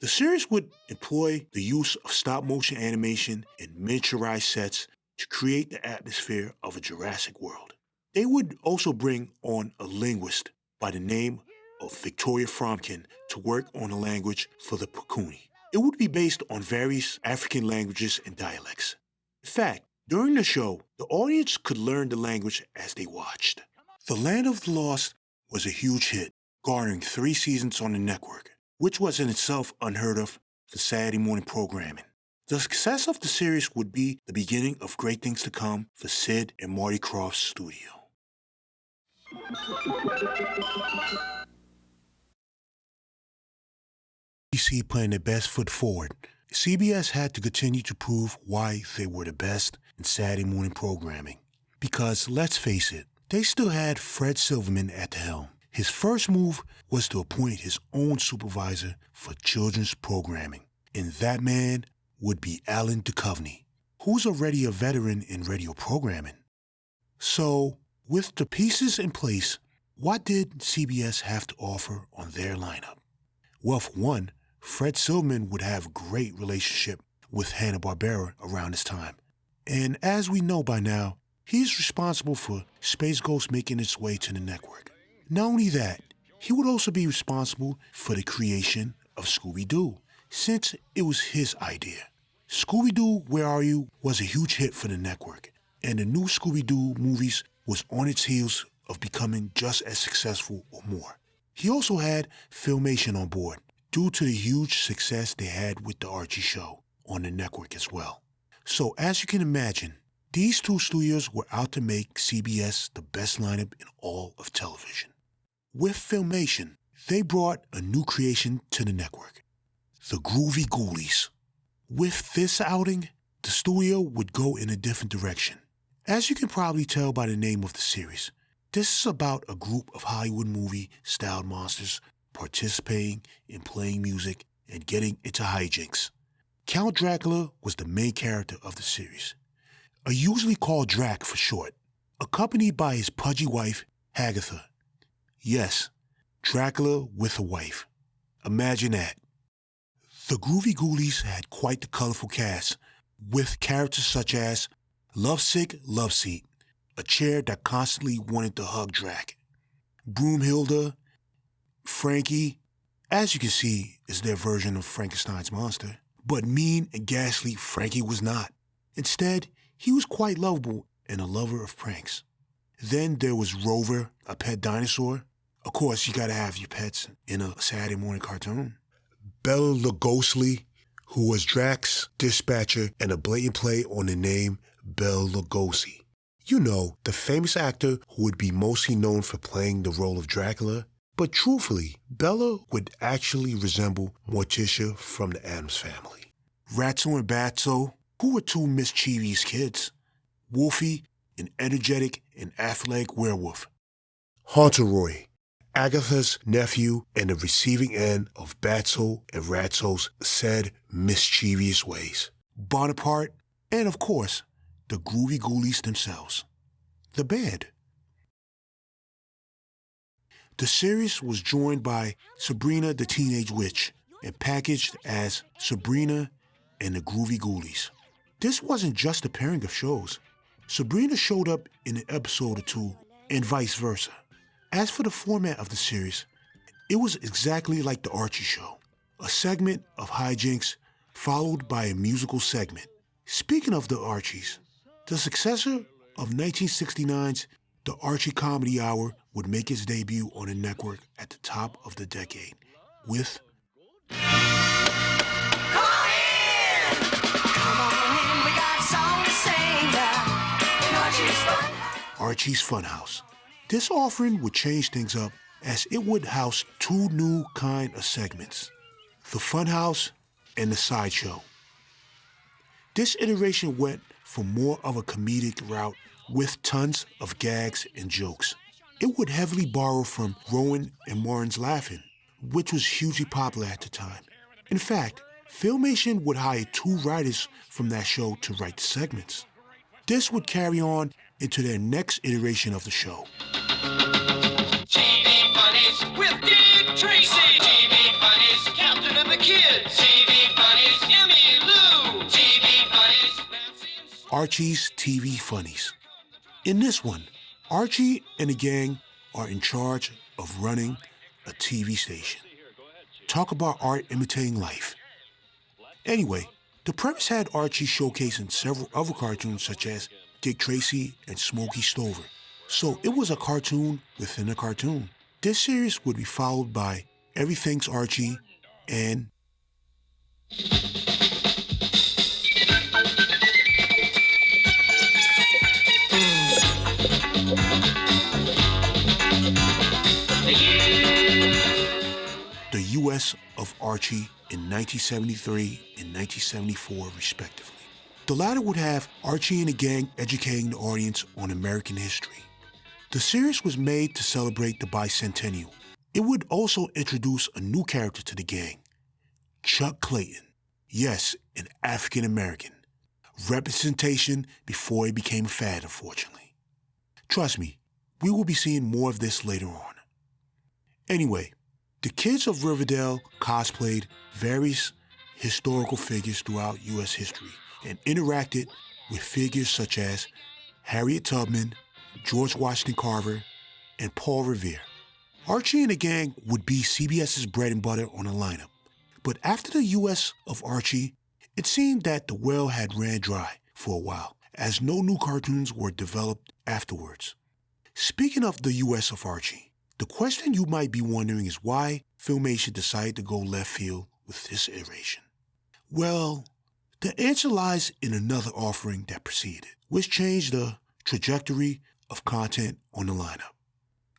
The series would employ the use of stop-motion animation and miniaturized sets to create the atmosphere of a Jurassic World. They would also bring on a linguist by the name of Victoria Fromkin to work on a language for the Pekuni. It would be based on various African languages and dialects. In fact, during the show, the audience could learn the language as they watched. The Land of the Lost was a huge hit, garnering 3 seasons on the network, which was in itself unheard of for Saturday morning programming. The success of the series would be the beginning of great things to come for Sid and Marty Krofft's studio. NBC putting their best foot forward, CBS had to continue to prove why they were the best in Saturday morning programming. Because, let's face it, they still had Fred Silverman at the helm. His first move was to appoint his own supervisor for children's programming, and that man would be Alan Duchovny, who's already a veteran in radio programming. So, with the pieces in place, what did CBS have to offer on their lineup? Well, for one, Fred Silverman would have a great relationship with Hanna-Barbera around this time. And as we know by now, he's responsible for Space Ghost making its way to the network. Not only that, he would also be responsible for the creation of Scooby-Doo, since it was his idea. Scooby-Doo, Where Are You? Was a huge hit for the network, and the new Scooby-Doo movies was on its heels of becoming just as successful or more. He also had Filmation on board, due to the huge success they had with the Archie show on the network as well. So as you can imagine, these two studios were out to make CBS the best lineup in all of television. With Filmation, they brought a new creation to the network, the Groovy Ghoulies. With this outing, the studio would go in a different direction. As you can probably tell by the name of the series, this is about a group of Hollywood movie-styled monsters participating in playing music and getting into hijinks. Count Dracula was the main character of the series, usually called Drac for short, accompanied by his pudgy wife, Hagatha. Yes, Dracula with a wife. Imagine that. The Groovy Ghoulies had quite the colorful cast, with characters such as Lovesick Loveseat, a chair that constantly wanted to hug Drac, Broomhilda, Frankie, as you can see, is their version of Frankenstein's monster, but mean and ghastly Frankie was not. Instead, he was quite lovable and a lover of pranks. Then there was Rover, a pet dinosaur. Of course, you gotta have your pets in a Saturday morning cartoon. Bela Lugosi, who was Drac's dispatcher and a blatant play on the name Bela Lugosi. You know, the famous actor who would be mostly known for playing the role of Dracula. But truthfully, Bella would actually resemble Morticia from the Addams Family. Ratso and Batso, who were two mischievous kids. Wolfie, an energetic and athletic werewolf. Hauntleroy, Agatha's nephew and the receiving end of Batso and Ratso's said mischievous ways. Bonaparte, and of course, the Groovy Ghoulies themselves. The band. The series was joined by Sabrina the Teenage Witch and packaged as Sabrina and the Groovy Ghoulies. This wasn't just a pairing of shows. Sabrina showed up in an episode or two, and vice versa. As for the format of the series, it was exactly like the Archie show, a segment of hijinks followed by a musical segment. Speaking of the Archies, the successor of 1969's The Archie Comedy Hour would make its debut on the network at the top of the decade with Archie's Funhouse. This offering would change things up as it would house two new kind of segments, the Funhouse and the Sideshow. This iteration went for more of a comedic route with tons of gags and jokes. It would heavily borrow from Rowan and Martin's Laughing, which was hugely popular at the time. In fact, Filmation would hire two writers from that show to write the segments. This would carry on into their next iteration of the show. TV Funnies with Dick Tracy. TV Funnies, Captain of the Kids. TV Funnies, Emmy Lou. TV Funnies, Archie's TV Funnies. In this one, Archie and the gang are in charge of running a TV station. Talk about art imitating life. Anyway, the premise had Archie showcasing several other cartoons such as Dick Tracy and Smokey Stover. So it was a cartoon within a cartoon. This series would be followed by Everything's Archie and The U.S. of Archie in 1973 and 1974, respectively. The latter would have Archie and the gang educating the audience on American history. The series was made to celebrate the Bicentennial. It would also introduce a new character to the gang, Chuck Clayton. Yes, an African American. Representation before it became a fad, unfortunately. Trust me, we will be seeing more of this later on. Anyway, the kids of Riverdale cosplayed various historical figures throughout U.S. history and interacted with figures such as Harriet Tubman, George Washington Carver, and Paul Revere. Archie and the gang would be CBS's bread and butter on the lineup. But after the U.S. of Archie, it seemed that the well had ran dry for a while, as no new cartoons were developed afterwards. Speaking of the U.S. of Archie, the question you might be wondering is why Filmation decided to go left field with this iteration. Well, the answer lies in another offering that preceded, which changed the trajectory of content on the lineup.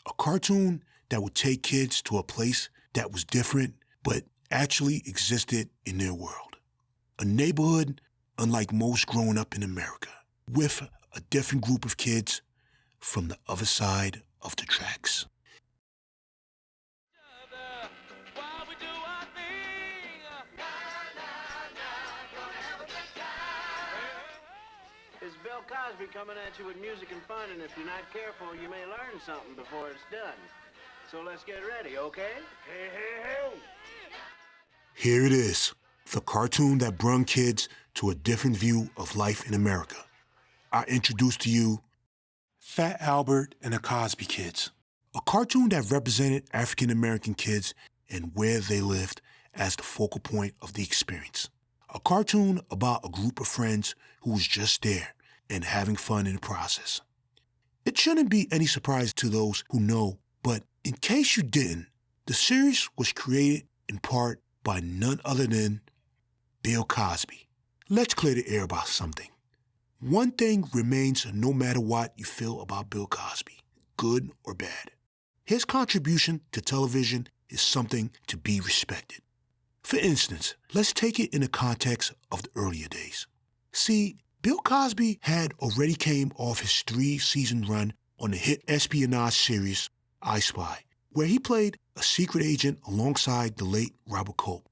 A cartoon that would take kids to a place that was different but actually existed in their world. A neighborhood unlike most growing up in America, with a different group of kids from the other side of the tracks. It's Bill Cosby coming at you with music and fun, and if you're not careful, you may learn something before it's done. So let's get ready, okay? Hey, hey, hey! Here it is, the cartoon that brung kids to a different view of life in America. I introduce to you Fat Albert and the Cosby Kids, a cartoon that represented African American kids and where they lived as the focal point of the experience. A cartoon about a group of friends who was just there and having fun in the process. It shouldn't be any surprise to those who know, but in case you didn't, the series was created in part by none other than Bill Cosby. Let's clear the air about something. One thing remains no matter what you feel about Bill Cosby, good or bad. His contribution to television is something to be respected. For instance, let's take it in the context of the earlier days. See, Bill Cosby had already came off his 3-season run on the hit espionage series I Spy, where he played a secret agent alongside the late Robert Culp.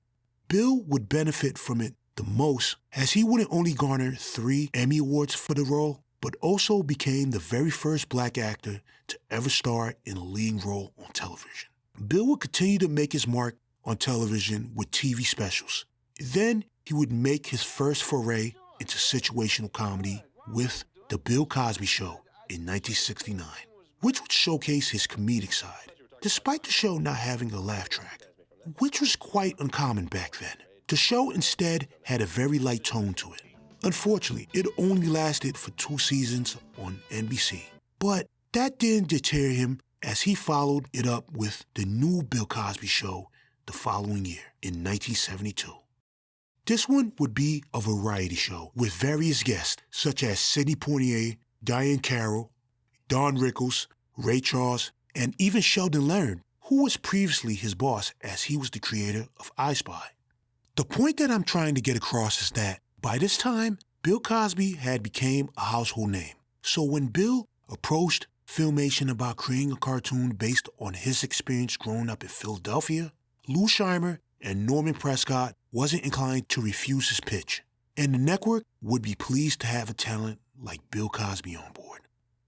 Bill would benefit from it the most as he wouldn't only garner 3 Emmy Awards for the role, but also became the very first black actor to ever star in a leading role on television. Bill would continue to make his mark on television with TV specials. Then he would make his first foray into situational comedy with The Bill Cosby Show in 1969, which would showcase his comedic side, despite the show not having a laugh track, which was quite uncommon back then. The show instead had a very light tone to it. Unfortunately, it only lasted for 2 seasons on NBC, but that didn't deter him as he followed it up with The New Bill Cosby Show the following year in 1972. This one would be a variety show with various guests such as Sidney Poitier, Diane Carroll, Don Rickles, Ray Charles, and even Sheldon Leonard, who was previously his boss as he was the creator of I Spy. The point that I'm trying to get across is that by this time, Bill Cosby had become a household name. So when Bill approached Filmation about creating a cartoon based on his experience growing up in Philadelphia, Lou Scheimer and Norman Prescott wasn't inclined to refuse his pitch, and the network would be pleased to have a talent like Bill Cosby on board.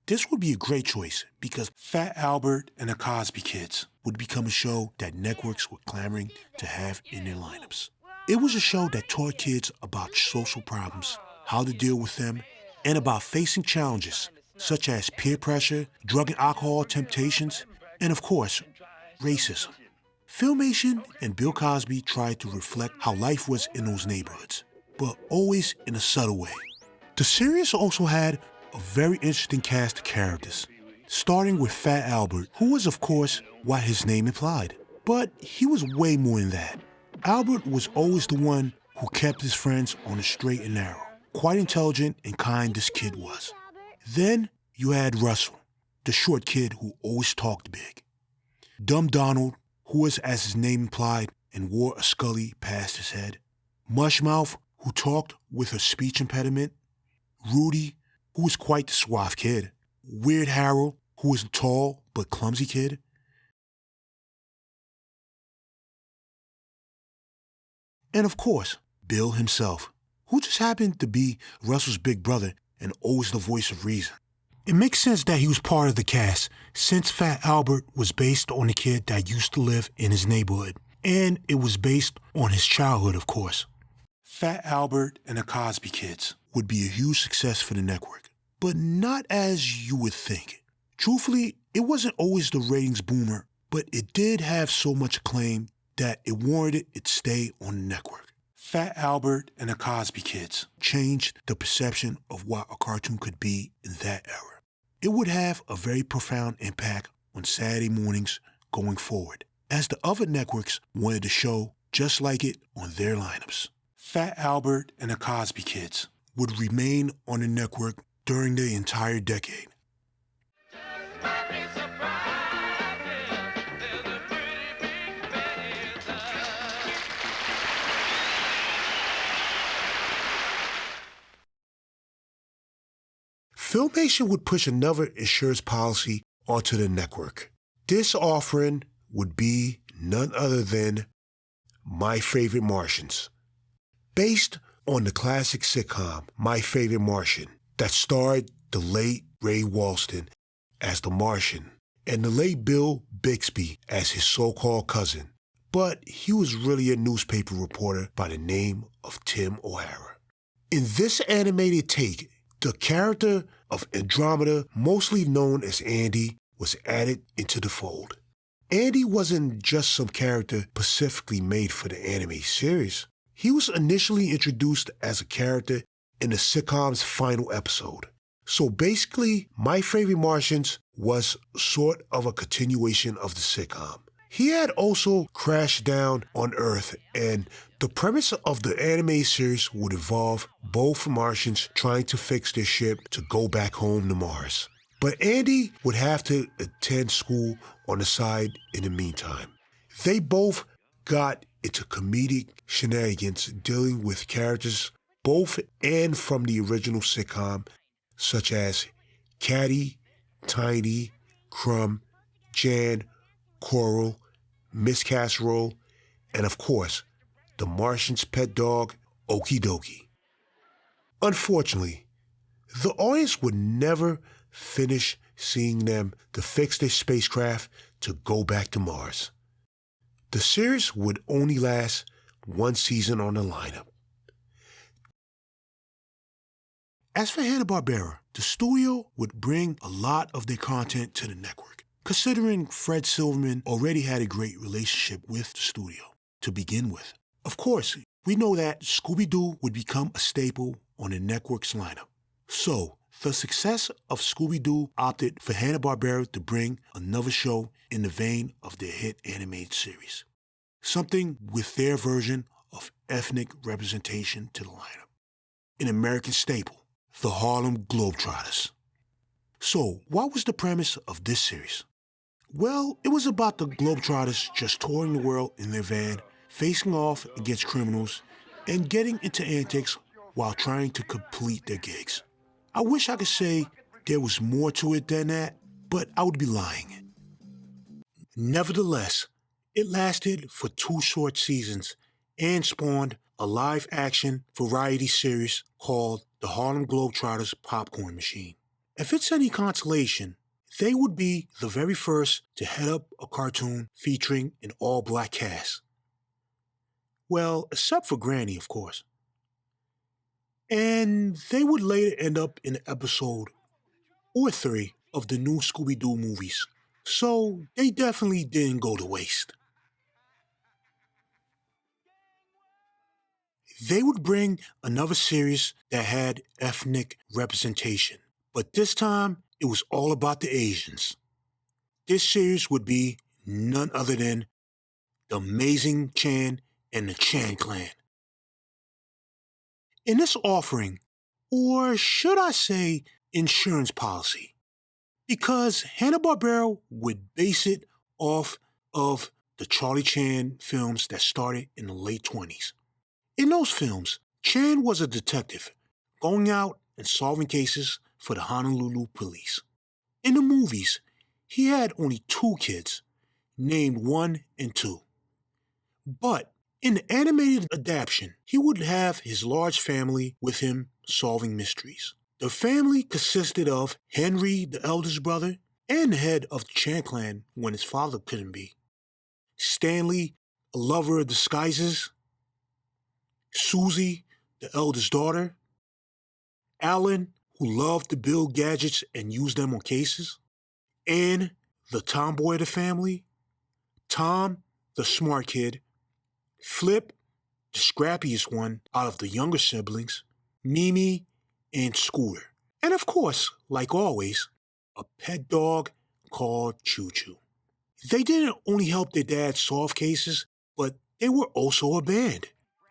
This would be a great choice because Fat Albert and the Cosby Kids would become a show that networks were clamoring to have in their lineups. It was a show that taught kids about social problems, how to deal with them, and about facing challenges such as peer pressure, drug and alcohol temptations, and of course, racism. Filmation and Bill Cosby tried to reflect how life was in those neighborhoods, but always in a subtle way. The series also had a very interesting cast of characters, starting with Fat Albert, who was of course what his name implied. But he was way more than that. Albert was always the one who kept his friends on the straight and narrow. Quite intelligent and kind this kid was. Then you had Russell, the short kid who always talked big. Dumb Donald, who was as his name implied and wore a scully past his head. Mushmouth, who talked with a speech impediment. Rudy, who was quite the suave kid. Weird Harold, who was a tall but clumsy kid. And of course, Bill himself, who just happened to be Russell's big brother and always the voice of reason. It makes sense that he was part of the cast, since Fat Albert was based on a kid that used to live in his neighborhood, and it was based on his childhood, of course. Fat Albert and the Cosby Kids would be a huge success for the network, but not as you would think. Truthfully, it wasn't always the ratings boomer, but it did have so much acclaim that it warranted its stay on the network. Fat Albert and the Cosby Kids changed the perception of what a cartoon could be in that era. It would have a very profound impact on Saturday mornings going forward, as the other networks wanted a show just like it on their lineups. Fat Albert and the Cosby Kids would remain on the network during the entire decade. Filmation would push another insurance policy onto the network. This offering would be none other than My Favorite Martians. Based on the classic sitcom My Favorite Martian that starred the late Ray Walston as the Martian and the late Bill Bixby as his so-called cousin, but he was really a newspaper reporter by the name of Tim O'Hara. In this animated take, the character of Andromeda, mostly known as Andy, was added into the fold. Andy wasn't just some character specifically made for the anime series. He was initially introduced as a character in the sitcom's final episode. So basically, My Favorite Martians was sort of a continuation of the sitcom. He had also crashed down on Earth, and the premise of the anime series would involve both Martians trying to fix their ship to go back home to Mars. But Andy would have to attend school on the side in the meantime. They both got into comedic shenanigans dealing with characters both and from the original sitcom, such as Caddy, Tiny, Crumb, Jan, Coral, Miss Casserole, and of course, the Martian's pet dog, Okie Dokie. Unfortunately, the audience would never finish seeing them to fix their spacecraft to go back to Mars. The series would only last one season on the lineup. As for Hanna-Barbera, the studio would bring a lot of their content to the network, considering Fred Silverman already had a great relationship with the studio to begin with. Of course, we know that Scooby-Doo would become a staple on the network's lineup. So, the success of Scooby-Doo opted for Hanna-Barbera to bring another show in the vein of their hit animated series. Something with their version of ethnic representation to the lineup. An American staple, the Harlem Globetrotters. So, what was the premise of this series? Well, it was about the Globetrotters just touring the world in their van, facing off against criminals, and getting into antics while trying to complete their gigs. I wish I could say there was more to it than that, but I would be lying. Nevertheless, it lasted for 2 short seasons and spawned a live-action variety series called the Harlem Globetrotters Popcorn Machine. If it's any consolation, they would be the very first to head up a cartoon featuring an all-black cast. Well, except for Granny, of course. And they would later end up in an episode or 3 of the new Scooby-Doo movies, so they definitely didn't go to waste. They would bring another series that had ethnic representation, but this time it was all about the Asians. This series would be none other than The Amazing Chan and the Chan Clan. In this offering, or should I say insurance policy, because Hanna-Barbera would base it off of the Charlie Chan films that started in the late 20s. In those films, Chan was a detective, going out and solving cases for the Honolulu police. In the movies, he had only 2 kids, named 1 and 2. But in the animated adaptation, he would have his large family with him solving mysteries. The family consisted of Henry, the eldest brother, and the head of the Chan clan when his father couldn't be, Stanley, a lover of disguises, Susie, the eldest daughter, Alan, who loved to build gadgets and use them on cases, Anne, the tomboy of the family, Tom, the smart kid, Flip, the scrappiest one out of the younger siblings, Mimi, and Scooter. And of course, like always, a pet dog called Choo Choo. They didn't only help their dad solve cases, but they were also a band.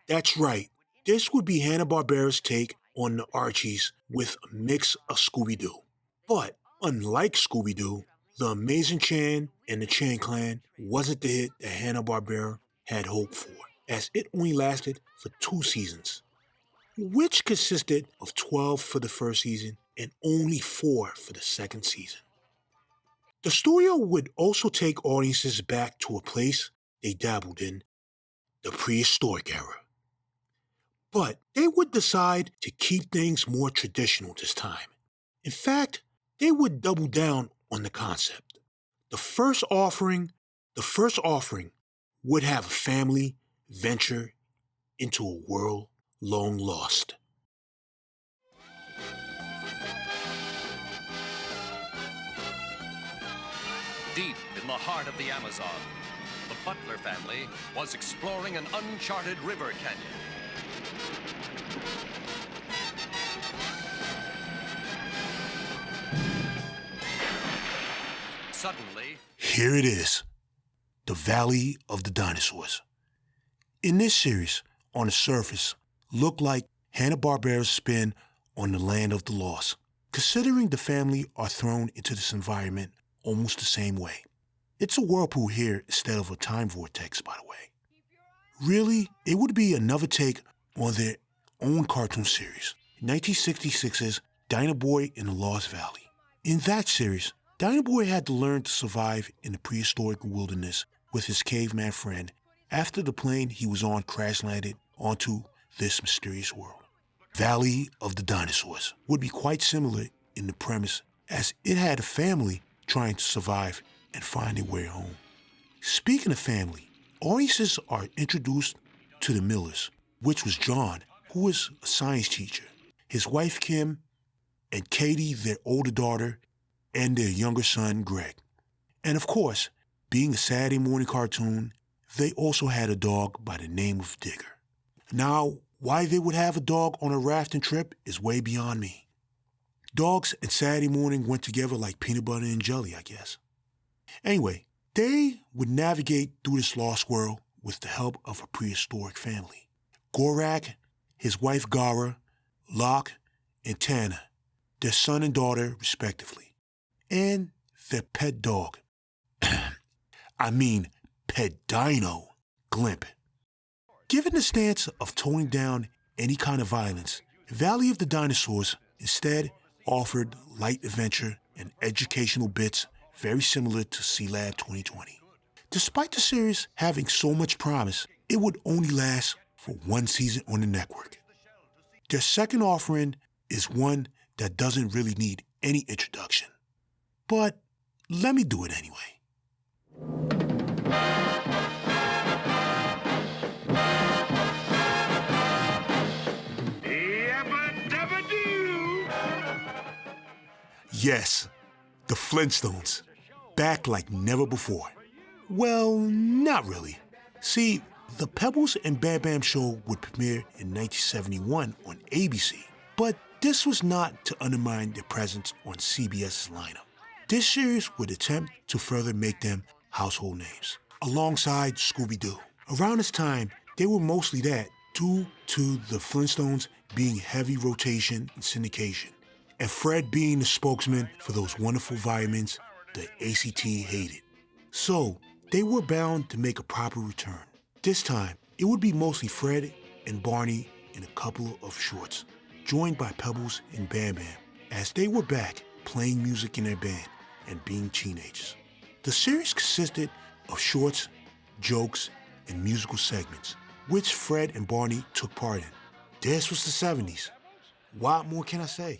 That's right, this would be Hanna-Barbera's take on the Archies with a mix of Scooby-Doo. But unlike Scooby-Doo, The Amazing Chan and the Chan Clan wasn't the hit that Hanna-Barbera had hoped for, as it only lasted for 2 seasons, which consisted of 12 for the first season and only 4 for the second season. The studio would also take audiences back to a place they dabbled in, the prehistoric era. But they would decide to keep things more traditional this time. In fact, they would double down on the concept. The first offering would have a family venture into a world long lost. Deep in the heart of the Amazon, the Butler family was exploring an uncharted river canyon. Suddenly, here it is, the Valley of the Dinosaurs. In this series, on the surface, looked like Hanna-Barbera's spin on the Land of the Lost, considering the family are thrown into this environment almost the same way. It's a whirlpool here instead of a time vortex, by the way. Really, it would be another take on their own cartoon series, 1966's Dino Boy in the Lost Valley. In that series, Dino Boy had to learn to survive in the prehistoric wilderness with his caveman friend after the plane he was on crash-landed onto this mysterious world. Valley of the Dinosaurs would be quite similar in the premise, as it had a family trying to survive and find their way home. Speaking of family, audiences are introduced to the Millers, which was John, who was a science teacher, his wife Kim, and Katie, their older daughter, and their younger son Greg. And of course, being a Saturday morning cartoon, they also had a dog by the name of Digger. Now, why they would have a dog on a rafting trip is way beyond me. Dogs and Saturday morning went together like peanut butter and jelly, I guess. Anyway, they would navigate through this lost world with the help of a prehistoric family. Gorak, his wife Gara, Locke, and Tana, their son and daughter respectively, and their pet dog. I mean, pet dino, Glimp. Given the stance of toning down any kind of violence, Valley of the Dinosaurs instead offered light adventure and educational bits very similar to C-Lab 2020. Despite the series having so much promise, it would only last for one season on the network. Their second offering is one that doesn't really need any introduction. But let me do it anyway. Yes, the Flintstones, back like never before. Well, not really. See, the Pebbles and Bam Bam show would premiere in 1971 on ABC, but this was not to undermine their presence on CBS's lineup. This series would attempt to further make them household names, alongside Scooby-Doo. Around this time, they were mostly that, due to the Flintstones being heavy rotation and syndication, and Fred being the spokesman for those wonderful vitamins the ACT hated. So, they were bound to make a proper return. This time, it would be mostly Fred and Barney in a couple of shorts, joined by Pebbles and Bam Bam, as they were back playing music in their band and being teenagers. The series consisted of shorts, jokes, and musical segments, which Fred and Barney took part in. This was the 70s. What more can I say?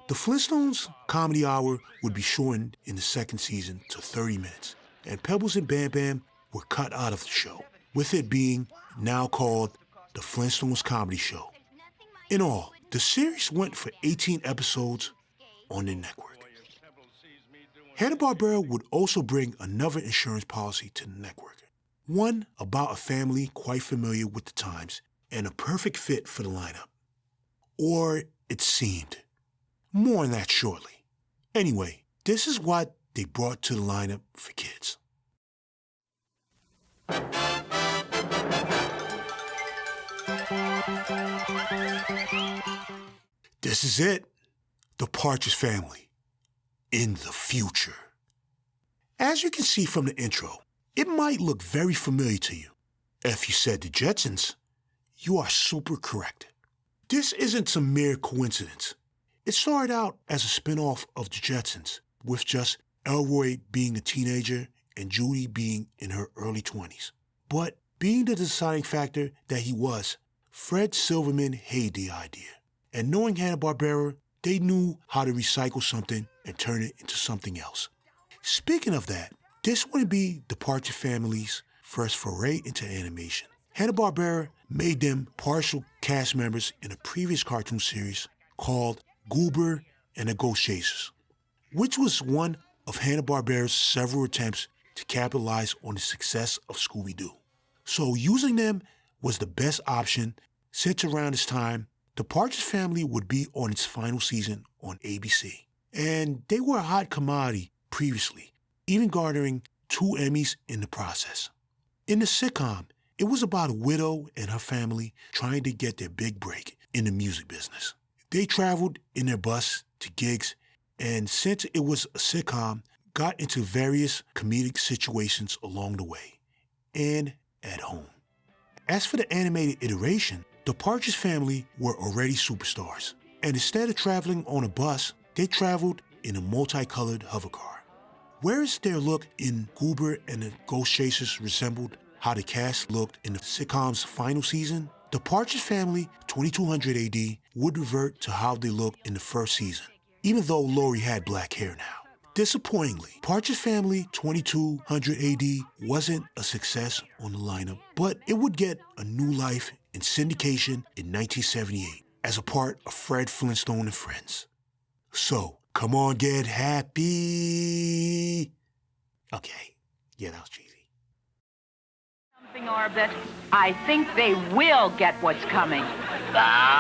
The Flintstones comedy hour would be shortened in the second season to 30 minutes, and Pebbles and Bam Bam were cut out of the show, with it being now called the Flintstones Comedy Show. In all, the series went for 18 episodes on the network. Hanna-Barbera would also bring another insurance policy to the network, one about a family quite familiar with the times and a perfect fit for the lineup. Or it seemed. More on that shortly. Anyway, this is what they brought to the lineup for kids. This is it. The Partridge Family. In the future. As you can see from the intro, it might look very familiar to you. If you said the Jetsons, you are super correct. This isn't some mere coincidence. It started out as a spin-off of the Jetsons, with just Elroy being a teenager and Judy being in her early 20s. But being the deciding factor that he was, Fred Silverman hated the idea. And knowing Hanna-Barbera, they knew how to recycle something and turn it into something else. Speaking of that, this wouldn't be the Partridge Family's first foray into animation. Hanna-Barbera made them partial cast members in a previous cartoon series called Goober and the Ghost Chasers, which was one of Hanna-Barbera's several attempts to capitalize on the success of Scooby-Doo. So using them was the best option, since around this time, the Partridge Family would be on its final season on ABC. And they were a hot commodity previously, even garnering 2 Emmys in the process. In the sitcom, it was about a widow and her family trying to get their big break in the music business. They traveled in their bus to gigs, and since it was a sitcom, got into various comedic situations along the way and at home. As for the animated iteration, the Partridge Family were already superstars, and instead of traveling on a bus, they traveled in a multicolored hovercar. Whereas their look in Goober and the Ghost Chasers resembled how the cast looked in the sitcom's final season, the Partridge Family 2200 AD would revert to how they looked in the first season, even though Laurie had black hair now. Disappointingly, Partridge Family 2200 AD wasn't a success on the lineup, but it would get a new life in syndication in 1978 as a part of Fred Flintstone and Friends. So, come on, get happy. Okay, yeah, that was cheesy. Orbit, I think they will get what's coming. Ah!